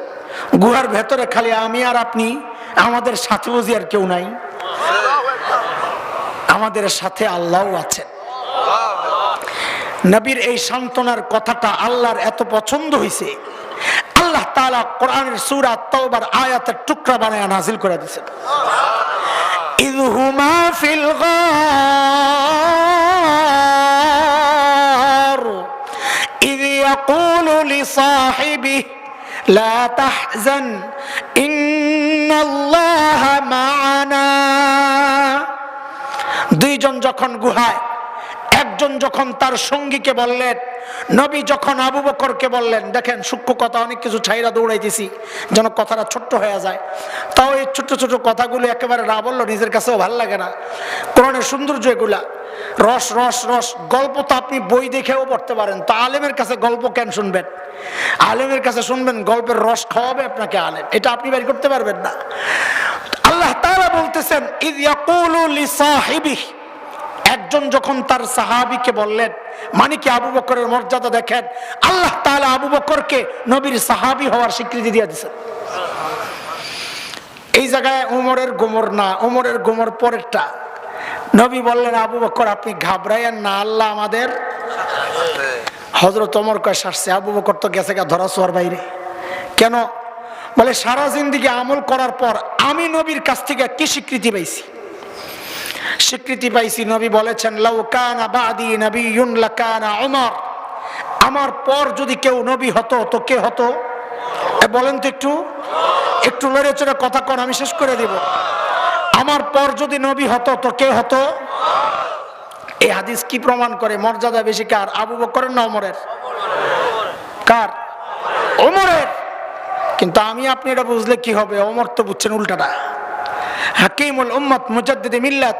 গুহার ভেতরে খালি আমি আর আপনি, আমাদের সাথে বুঝি আর কেউ নাই? আমাদের সাথে আল্লাহও আছেন। নবীর এই সান্ত্বনার কথাটা আল্লাহর এত পছন্দ হয়েছে, আল্লাহ তাআলা কোরআনের সূরা তাওবার আয়াতের টুকরা বানায় নাযিল করে দিয়েছেন। ইযহুমা ফিল গার ইয ইয়াকুলু লিসাহিবিহি লা তাহজান ইন্নাল্লাহা মা'ানা। দুইজন যখন গুহায়, একজন যখন তার সঙ্গীকে বললেন, নবী যখন আবু বকরকে বললেন, দেখেন সূক্ষ্ম কথা, অনেক কিছু ছাইরা দৌড়াইতেছি যেন কথাটা ছোট্ট হয়ে যায়। তাও এই ছোট্ট ছোট কথাগুলো একেবারে না বললো নিজের কাছেও ভাল লাগে না। কোরআনের সৌন্দর্য এগুলা, রস রস রস। গল্প তো আপনি বই দেখেও পড়তে পারেন, তো আলেমের কাছে গল্প কেন শুনবেন? আলেমের কাছে শুনবেন, গল্পের রস খাওয়াবে আপনাকে আলেম, এটা আপনি বের করতে পারবেন না। আল্লাহ তাআলা বলতেছেন, ইয ইয়াকুলু লিসাহিবিহি, একজন যখন তার সাহাবীকে বললেন, মানে কি আবু বকরের মর্যাদা দেখেন। আল্লাহ তাআলা আবু বকরকে নবীর সাহাবী হওয়ার স্বীকৃতি দিয়ে দিয়েছেন। এই জায়গায় ওমরের গোমর না, ওমরের গোমর পরেরটা। নবী বললেন, আবু বকর আপনি ঘাবড়াইয়েন না, আল্লাহ আমাদের। হযরত ওমর কয় শাসছে, আবু বকর তো গেছে গা ধরা ছোঁয়ার বাইরে। কেন? বলে সারা জিন্দেগি আমল করার পর আমি নবীর কাছ থেকে কি স্বীকৃতি পাইছি? স্বীকৃতি পাইছি, নবী বলেছেন, লাউ কানা বাদি নবিয়্যুন লাকানা উমর, আমার পর যদি কেউ নবী হতো তো কে হতো? বলেন তো, একটু একটু লড়ে চড়ে কথা কন, আমি শেষ করে দিব। আমার পর যদি নবী হতো তো কে হতো? এই হাদিস কি প্রমাণ করে? মর্যাদা বেশি কার, আবু বকরের না ওমরের? কার? ওমরের। কিন্তু আমি আপনি এটা বুঝলে কি হবে? ওমর তো বুঝছেন উল্টাটা। হাকিমুল উম্মত মুজাদ্দিদে মিল্লাত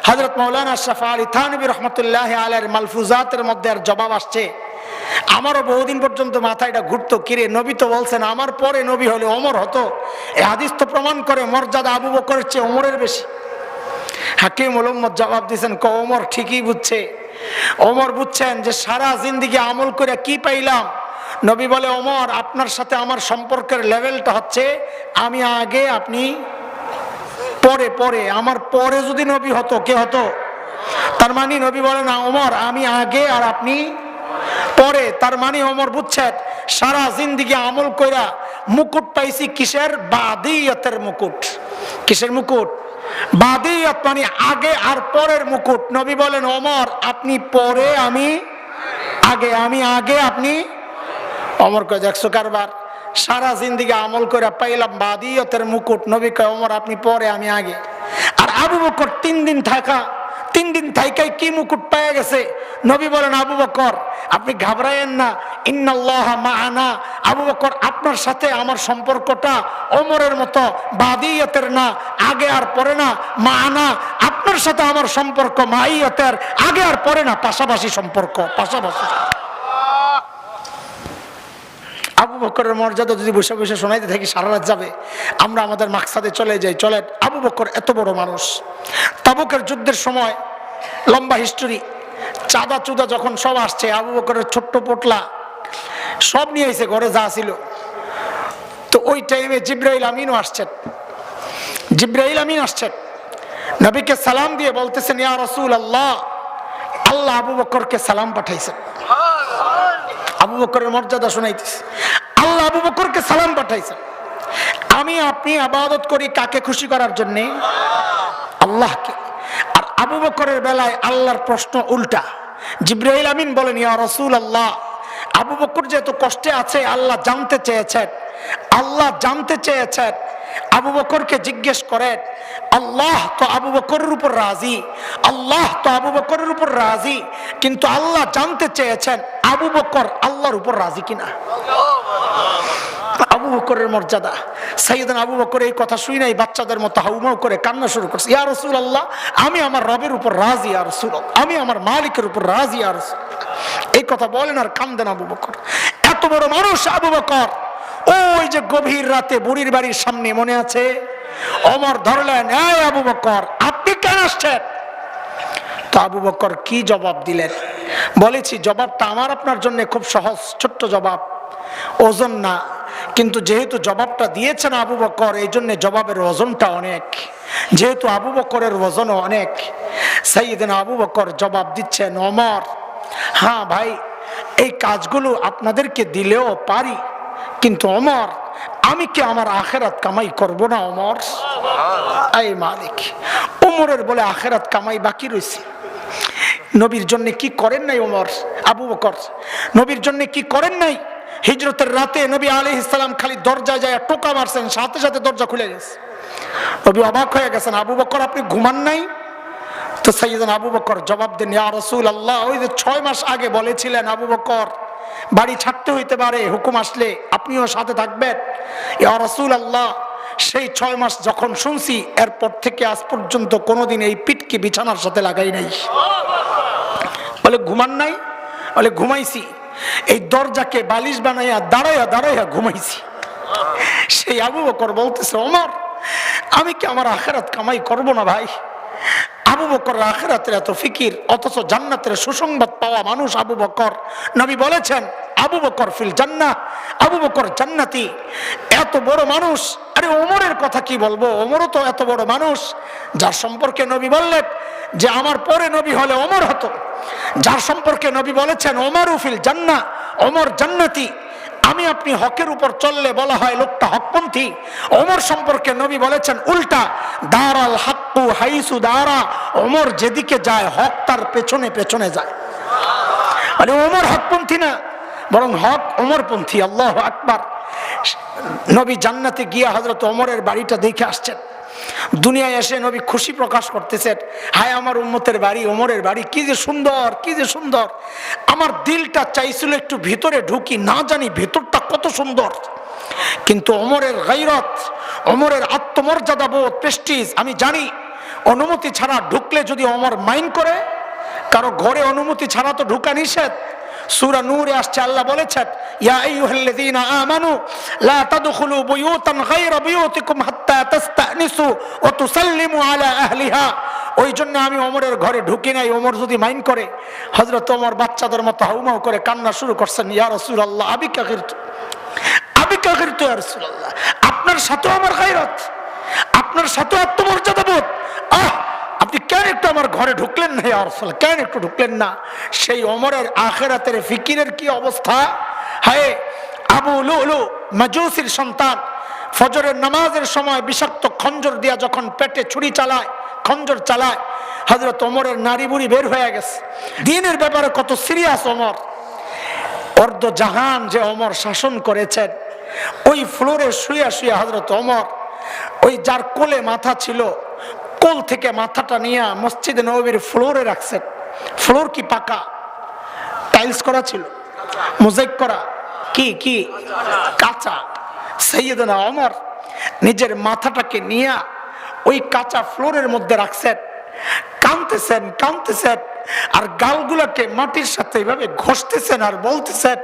হযরত মাওলানা আশরাফ আলী থানভী রাহমাতুল্লাহি আলাইহির মালফুজাতের মধ্যে আর জবাব আসছে। আমারও বহুদিন পর্যন্ত মাথায় এটা ঘুরতো, কিরে নবী তো বলছেন আমার পরে নবী হলে ওমর হতো। এই হাদিস তো প্রমাণ করে মর্যাদা আবু বকরের চেয়ে ওমরের বেশি। হাকিমুল উম্মত জবাব দিয়েছেন, ওমর ঠিকই বুঝছে। ওমর বুঝছেন যে সারা জিন্দেগি আমল করে কি পাইলাম। নবী বলে, ওমর আপনার সাথে আমার সম্পর্কের লেভেলটা হচ্ছে আমি আগে আপনি পরে। পরে আমার পরে যদি নবী হতো কে হতো? তার মানে নবী বলে না, ওমর আমি আগে আর আপনি পরে। তার মানে ওমর বুঝছেন সারা জিন্দেগি আমল কইরা মুকুট পাইছি কিসের? বাদিয়তের মুকুট। কিসের মুকুট? বাদিয়ত, মানে আগে আর পরের মুকুট। নবী বলেন, ওমর আপনি পরে আমি আগে, আমি আগে আপনি। ওমর কয়, দেখছো কারবার, সারা জিন্দেগি আমল করে পাইলাম বাদিয়তের মুকুট। নবী কয়, ওমর আপনি পরে আমি আগে। আর আবু বকর 3 দিন থাকা, 3 দিন থাইকাই কি মুকুট পেয়ে গেছে। নবী বলেন, আবু বকর আপনি ঘাবড়ায়েন না, ইন্নাল্লাহা মা'ানা। আবু বকর আপনার সাথে আমার সম্পর্কটা ওমরের মতো বাদিয়তের না, আগে আর পরে না, মা'ানা। আপনার আপনার সাথে আমার সম্পর্ক মাইয়াতের আগে আর পরে না, পাশাপাশি সম্পর্ক, পাশাপাশি। আবু বকরের মর্যাদা যদি বসে বসে শোনাইতে থাকি সারা রাত যাবে, আমরা আমাদের মাকসাদে চলে যাই। চলেন, আবু বকর এত বড় মানুষ। তাবুকের যুদ্ধের সময় লম্বা হিস্টোরি, চাঁদা চুদা যখন সব আসছে, আবু বকরের ছোট্ট পোটলা সব নিয়ে এসে ঘরে যা ছিল। তো ওই টাইমে জিব্রাইল আমিনও আসছেন। জিব্রাইল আমিন আসছেন, নবীকে সালাম দিয়ে বলতেছেন, ইয়া রাসূলুল্লাহ, আল্লাহ আবু বকরকে সালাম পাঠাইছেন। আবু বকরের মর্যাদা শোনাইতেছে, আল্লাহ আবু বকরকে সালাম পাঠাইছেন। আমি আপনি ইবাদত করি কাকে খুশি করার জন্য? আল্লাহকে। আর আবু বকরের বেলায় আল্লাহর প্রশ্ন উল্টা। জিব্রাইল আমিন বলেন, ইয়া রাসূলুল্লাহ, আবু বকর যে এত কষ্টে আছে, আল্লাহ জানতে চেয়েছেন, আল্লাহ জানতে চেয়েছেন। আবু বকরকে জিজ্ঞেস করেন, আল্লাহ তো আবু বকরের উপর রাজি, আল্লাহ তো আবু বকরের উপর রাজি, কিন্তু আল্লাহ জানতে চেয়েছেন আবু বকর আল্লাহর উপর রাজি কিনা। আবু বকরের মর্যাদা। সাইয়েদনা আবু বকর এই কথা শুই নাই, বাচ্চাদের মতো হাউমাউ করে কান্না শুরু করছে, ইয়া রাসূলুল্লাহ, আমি আমার রবের উপর রাজি ইয়া রাসূলুল্লাহ, আমি আমার মালিকের উপর রাজি ইয়া রাসূলুল্লাহ। এই কথা বলেন আর কান্দেন আবু বকর। এত বড় মানুষ আবু বকর। ওই যে গভীর রাতে বুড়ির বাড়ির সামনে মনে আছে, ওমর ধরলেন, এই আবু বকর, আপনি কেন আসছেন? তো আবু বকর কি জবাব দিলেন? বলেছি জবাবটা আমার আপনার জন্য খুব সহজ, ছোট্ট জবাব, ওজন না, কিন্তু যেহেতু জবাবটা দিয়েছেন আবু বকর, এই জন্য জবাবের ওজনটা অনেক। যেহেতু আবু বকরের ওজন অনেক, সাইয়েদনা আবু বকর জবাব দিচ্ছেন, ওমর, হ্যাঁ ভাই, এই কাজগুলো আপনাদেরকে দিলেও পারি, কিন্তু ওমর, আমি কি আমার আখেরাত কামাই করব না? ওমর, এই মালিক, ওমরের বলে আখেরাত কামাই বাকি রয়েছে। নবীর জন্য কি করেন নাই ওমর? আবু বকর নবীর জন্য কি করেন নাই? হিজরতের রাতে নবী আলাইহিস সালাম খালি দরজায় যায় টোকা মারছেন, সাথে সাথে দরজা খুলে গেছে। নবী অবাক হয়ে গেছেন, আবু বকর আপনি ঘুমান নাই? তো সাইয়েদনা আবু বকর জবাব দেন, ইয়া রাসূলুল্লাহ, ওই যে 6 মাস আগে বলেছিলেন আবু বকর বাড়ি ছাড়তে হইতে পারে, হুকুম আসলে আপনিও সাথে থাকবেন। ইয়া রাসূলুল্লাহ, সেই 6 মাস যখন শুনছি, এরপর থেকে আজ পর্যন্ত কোনোদিন এই পিঠকে বিছানার সাথে লাগাই নাই। বলে ঘুমান নাই? বলে ঘুমাইছি, এই দরজাকে বালিশ বানাইয়া দাঁড়াইয়া দাঁড়াইয়া ঘুমাইছি। সেই আবু বকর বলতেছে, ওমর, আমি কি আমার আখিরাত কামাই করব না ভাই? আবু বকর আখিরাতের এত ফিকির, অথচ জান্নাতের সুসংবাদ পাওয়া মানুষ আবু বকর। নবী বলেছেন, আবু বকর ফিল জান্নাহ, আবু বকর জান্নাতি। এত বড় মানুষ, আরে ওমরের কথা কি বলবো, ওমরও তো এত বড় মানুষ, যার সম্পর্কে নবী বললেন যে আমার পরে নবী হলে ওমর হতো, যার সম্পর্কে নবী বলেছেন ওমরু ফিল জান্নাহ, ওমর জান্নাতি। আমি আপনি হকের উপর চললে বলা হয় লোকটা হকপন্থী। ওমর সম্পর্কে নবী বলেছেন উল্টা, দারাল হাক্কু হাইসু দারা, ওমর যেদিকে যায় হক তার পেছনে পেছনে যায়। মানে ওমর হকপন্থী না, বরং হক ওমরপন্থী। আল্লাহু আকবার। নবী জান্নাতে গিয়ে হযরত ওমরের বাড়িটা দেখে আসছেন। দুনিয়ায় এসে নবী খুশি প্রকাশ করতেছেন, হায় আমার উম্মতের বাড়ি, ওমরের বাড়ি, কি যে সুন্দর, কি যে সুন্দর। আমার দিলটা চাইছিল একটু ভিতরে ঢুকি, না জানি ভেতরটা কত সুন্দর। কিন্তু ওমরের গায়রত, ওমরের আত্মমর্যাদা বোধ, প্রেস্টিজ, আমি জানি অনুমতি ছাড়া ঢুকলে যদি ওমর মাইন্ড করে, কারো ঘরে অনুমতি ছাড়া তো ঢুকা নিষেধ। সূরা নূরে আসছে, আল্লাহ বলেছেন, ইয়া আইয়ুহাল্লাযীনা আমানু লা তাদখুলু বুয়ুতান গায়রা বুয়ুতিকুম হাত্তা তাস্তানিসু ওয়া তুসাল্লিমু আলা আহলিহা। ওই জন্য আমি ওমরের ঘরে ঢুকি নাই। ওমর যদি মাইন্ড করে, হযরত ওমর বাচ্চাদের মতো হাউমাউ করে কান্না শুরু করছেন, ইয়া রাসূলুল্লাহ আবিকা গিরতু, আবিকা গিরতু ইয়া রাসূলুল্লাহ, আপনার সাথে আমার গায়রত, আপনার সাথে আত্মমর্যাদা বোধ, আপনি কেন একটু আমার ঘরে ঢুকলেন না ইয়া রাসূলুল্লাহ, কেন একটু ঢুকলেন না? সেই ওমরের আখিরাতের ফিকিরের কি অবস্থা! হায় আবু লুলু মাজুসির সন্তান, ফজরের নামাজের সময় বিষাক্ত খঞ্জর দিয়া যখন পেটে ছুরি চালায়, খঞ্জর চালায়, হযরত ওমরের নাড়ি বুড়ি বের হয়ে গেছে। দ্বীনের ব্যাপারে কত সিরিয়াস ওমর। অর্ধ জাহান যে ওমর শাসন করেছেন, ওই ফ্লোরে শুয়ে শুয়ে হযরত ওমর, ওই যার কোলে মাথা ছিল, কোল থেকে মাথাটা নিয়ে মসজিদে নববীর ফ্লোরে রাখছেন। ফ্লোর কি পাকা? টাইলস করা ছিল? মোজাইক করা? কি কি কাঁচা? সাইয়েদনা ওমর নিজের মাথাটাকে নিয়ে ওই কাঁচা ফ্লোরের মধ্যে রাখছেন। কাঁদতেছেন কাঁদতেছেন, আর গালগুলোকে মাটির সাথে এইভাবে ঘষতেছেন আর বলতেছেন,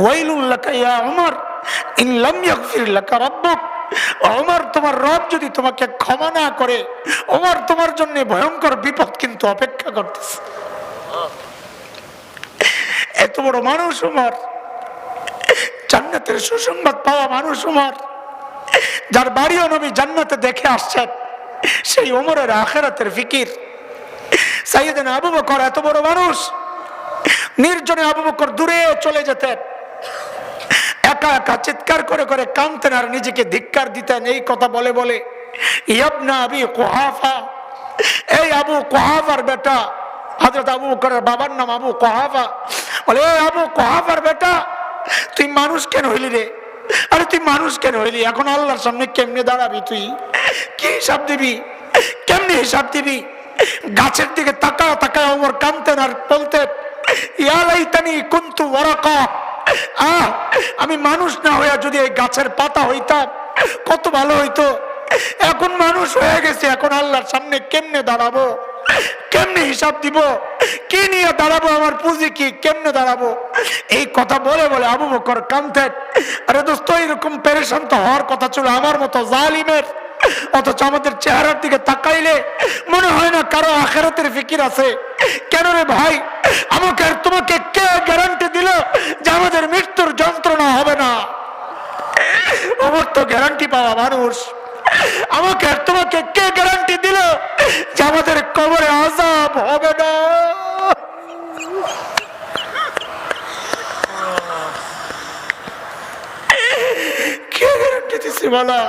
ওয়াইলুল লাকা ইয়া ওমর ইন লাম ইয়াগফির লাকা রাব্বুক। ওমর, তোমার রব যদি তোমাকে ক্ষমা না করে, ওমর তোমার জন্য ভয়ঙ্কর বিপদ কিন্তু অপেক্ষা করতেছে। এত বড় মানুষ ওমর, জান্নাতের সুসংবাদ পাওয়া মানুষ ওমর, যার বাড়িও নবী জান্নাতে দেখে আসছেন, সেই ওমরের আখিরাতের ফিকির। সাইয়েদনা আবু বকর এত বড় মানুষ, নির্জনে আবু বকর দূরে চলে যেতেন, একা একা চিৎকার করে করে কাঁদতেন আর নিজেকে ধিক্কার দিতেন এই কথা বলে বলে, ইবনা আবি কুহাফা, এই আবু কুহাফার বেটা। হযরত আবু বকরের বাবার নাম আবু কুহাফা। বলে, এই আবু কুহাফার বেটা, তুই মানুষ কেন হইলি রে? আরে তুই মানুষ কেন হইলি? এখন আল্লাহর সামনে কেমনে দাঁড়াবি? তুই কি হিসাব দিবি? কেমনে হিসাব দিবি? গাছের দিকে তাকা তাকা ওমর কাঁদতেন আর বলতেন, ইয়া লাইতানি কুনতু ওয়ারাকা, আমি মানুষ না হইয়া যদি এই গাছের পাতা হইতাম কত ভালো হইতো। এখন মানুষ হয়ে গেছে, এখন আল্লাহর সামনে কেমনে দাঁড়াবো? কেমনে হিসাব দিব? কি নিয়ে দাঁড়াবো? আমার পুঁজি কি? কেমনে দাঁড়াবো? এই কথা বলে বলে আবু বকর কাঁদতেন। আরে দোস্ত, এরকম পেরেশান তো হওয়ার কথা ছিল আমার মতো জালিমের। অথচ আমাদের চেহারার দিকে তাকাইলে মনে হয় না কারো আখিরাতের ফিকির আছে। কেন রে ভাই? আমাকে আর তোমাকে কে গ্যারান্টি দিল যে আমাদের মৃত্যুর যন্ত্রণা হবে না? ওমর তো গ্যারান্টি পাওয়া মানুষ। আমাকে আর তোমাকে কে গ্যারান্টি দিল যে আমাদের কবরে আযাব হবে না? কে গ্যারান্টি দিছে বলা?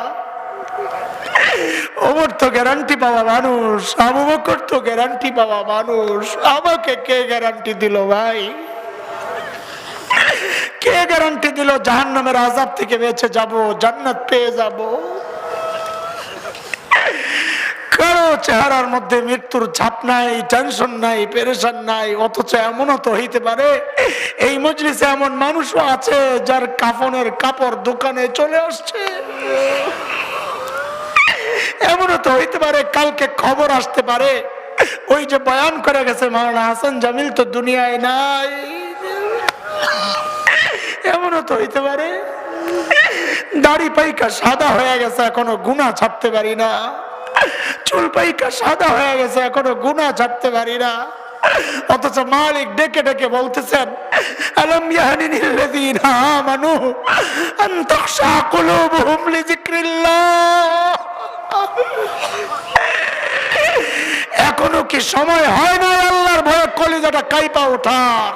ওমর তো গ্যারান্টি পাওয়া মানুষ, আবু বকর তো গ্যারান্টি পাওয়া মানুষ। আমাকে কে গ্যারান্টি দিল ভাই? কে গ্যারান্টি দিল জাহান্নামের আযাব থেকে বেঁচে যাব, জান্নাত পেয়ে যাব? কারো চেহারার মধ্যে মৃত্যুর ছাপ নাই, টেনশন নাই, পেরেশান নাই। অথচ এমনও তো হইতে পারে এই মজলিসে এমন মানুষও আছে যার কাফনের কাপড় দোকানে চলে আসছে। এমনও তো হইতে পারে কালকে খবর আসতে পারে, ওই যে বয়ান করে গেছে মাওলানা হাসান জামিল তো দুনিয়ায় নাই। এমনও তো হইতে পারে দাড়ি পাইকা সাদা হয়ে গেছে, এখনো গুনাহ ছাড়তে পারি না। চুল পাইকা সাদা হয়ে গেছে, এখনো গুনাহ ছাড়তে পারি না। অথচ মালিক ডেকে ডেকে বলতেছেন, আলাম ইয়াহনিল লাযীনা আমানু আন তাখশা কুলুবুহুম লিযিকরিল্লাহ। এখনো কি সময় হয় না আল্লাহর ভয়ে কলিজাটা কাইপা ওঠার?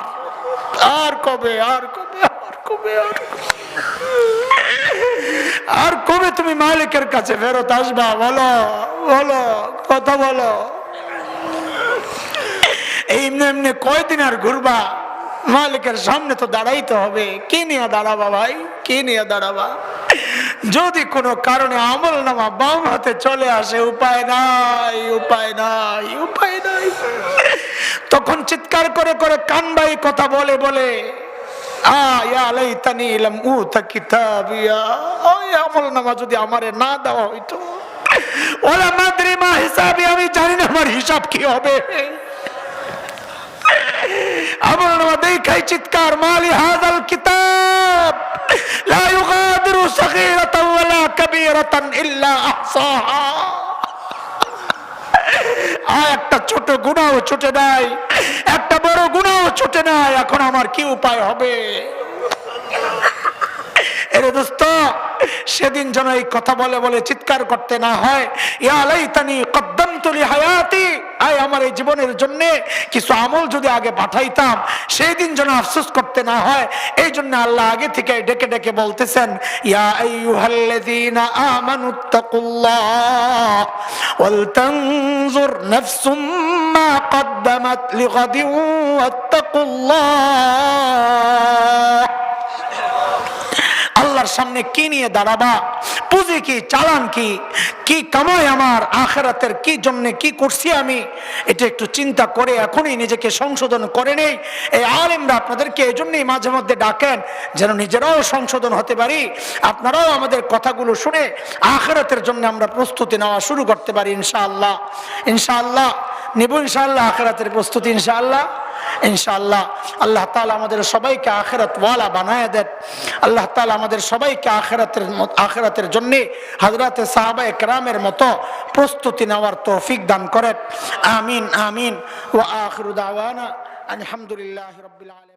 আর কবে, আর কবে, আর কবে, আর কবে তুমি মালিকের কাছে ফেরত আসবা? বলো বলো, কথা বলো। এমনি এমনি কয়দিন আর ঘুরবা? মালিকের সামনে তো দাঁড়াইতে হবে। কি নিয়ে দাঁড়াবা ভাই? কি নিয়ে দাঁড়াবা? যদি কোনো কারণে আমল নামা বাম হাতে চলে আসে, উপায় নাই, উপায় নাই, উপায় নাই। তখন চিৎকার করে করে কানবাই কথা বলে বলে, আমল নামা যদি আমারে না দেওয়া হইতো, ওলা মাদ্রি মা হিসাবি, আমি জানি না আমার হিসাব কি হবে। আমল নামা দেখাই চিৎকার, মালি হাযাল কিতাব লা ইউগাদিরু সগীরাতান ওয়ালা কাবীরাতান ইল্লা আহসাহা। একটা ছোট গুনাহও ছুটে নাই, একটা বড় গুনাহও ছুটে নাই। এখন আমার কি উপায় হবে? এরে দোস্ত, সেদিন যেন এই কথা বলে বলে চিৎকার করতে না হয়, ইয়া লাইতানি কদ্দামতু লিহায়াতি, আয় আমার এই জীবনের জন্য কিছু আমল যদি আগে পাঠাইতাম, সেই দিন যেন আফসোস করতে না হয়। এই জন্য আল্লাহ আগে থেকে ডেকে ডেকে বলতেছেন, ইয়া আইয়ুহাল্লাযীনা আমানুত্তাকুল্লাহ ওয়াল তানজুর নাফসুম মা কদ্দামাত লিগাদিন ওয়াত্তাকুল্লাহ। আল্লাহর সামনে কি নিয়ে দাঁড়াবা? পুঁজি কি, চালান কি, কি কামাই আমার, আখিরাতের কি জন্য কি করছি আমি, এটা একটু চিন্তা করে এখনই নিজেকে সংশোধন করে নেই। এই আলেমরা আপনাদেরকে এই জন্যই মাঝে মধ্যে ডাকেন, যেন নিজেরাও সংশোধন হতে পারি, আপনারাও আমাদের কথাগুলো শুনে আখিরাতের জন্য আমরা প্রস্তুতি নেওয়া শুরু করতে পারি ইনশাআল্লাহ। ইনশাআল্লাহ নিব ইনশাআল্লাহ, আখিরাতের প্রস্তুতি ইনশাআল্লাহ। ইনশাআল্লাহ আল্লাহ তাআলা আমাদের সবাইকে আখিরাত ওয়ালা বানায় দেন। আল্লাহ তাআলা আমাদের সবাইকে আখিরাতের জন্য হযরতে সাহাবায়ে কেরামের মতো প্রস্তুতি নেওয়ার তৌফিক দান করেন। আমিন আমিন। ওয়া আখিরু দাওয়ানা আলহামদুলিল্লাহি রাব্বিল আলামিন।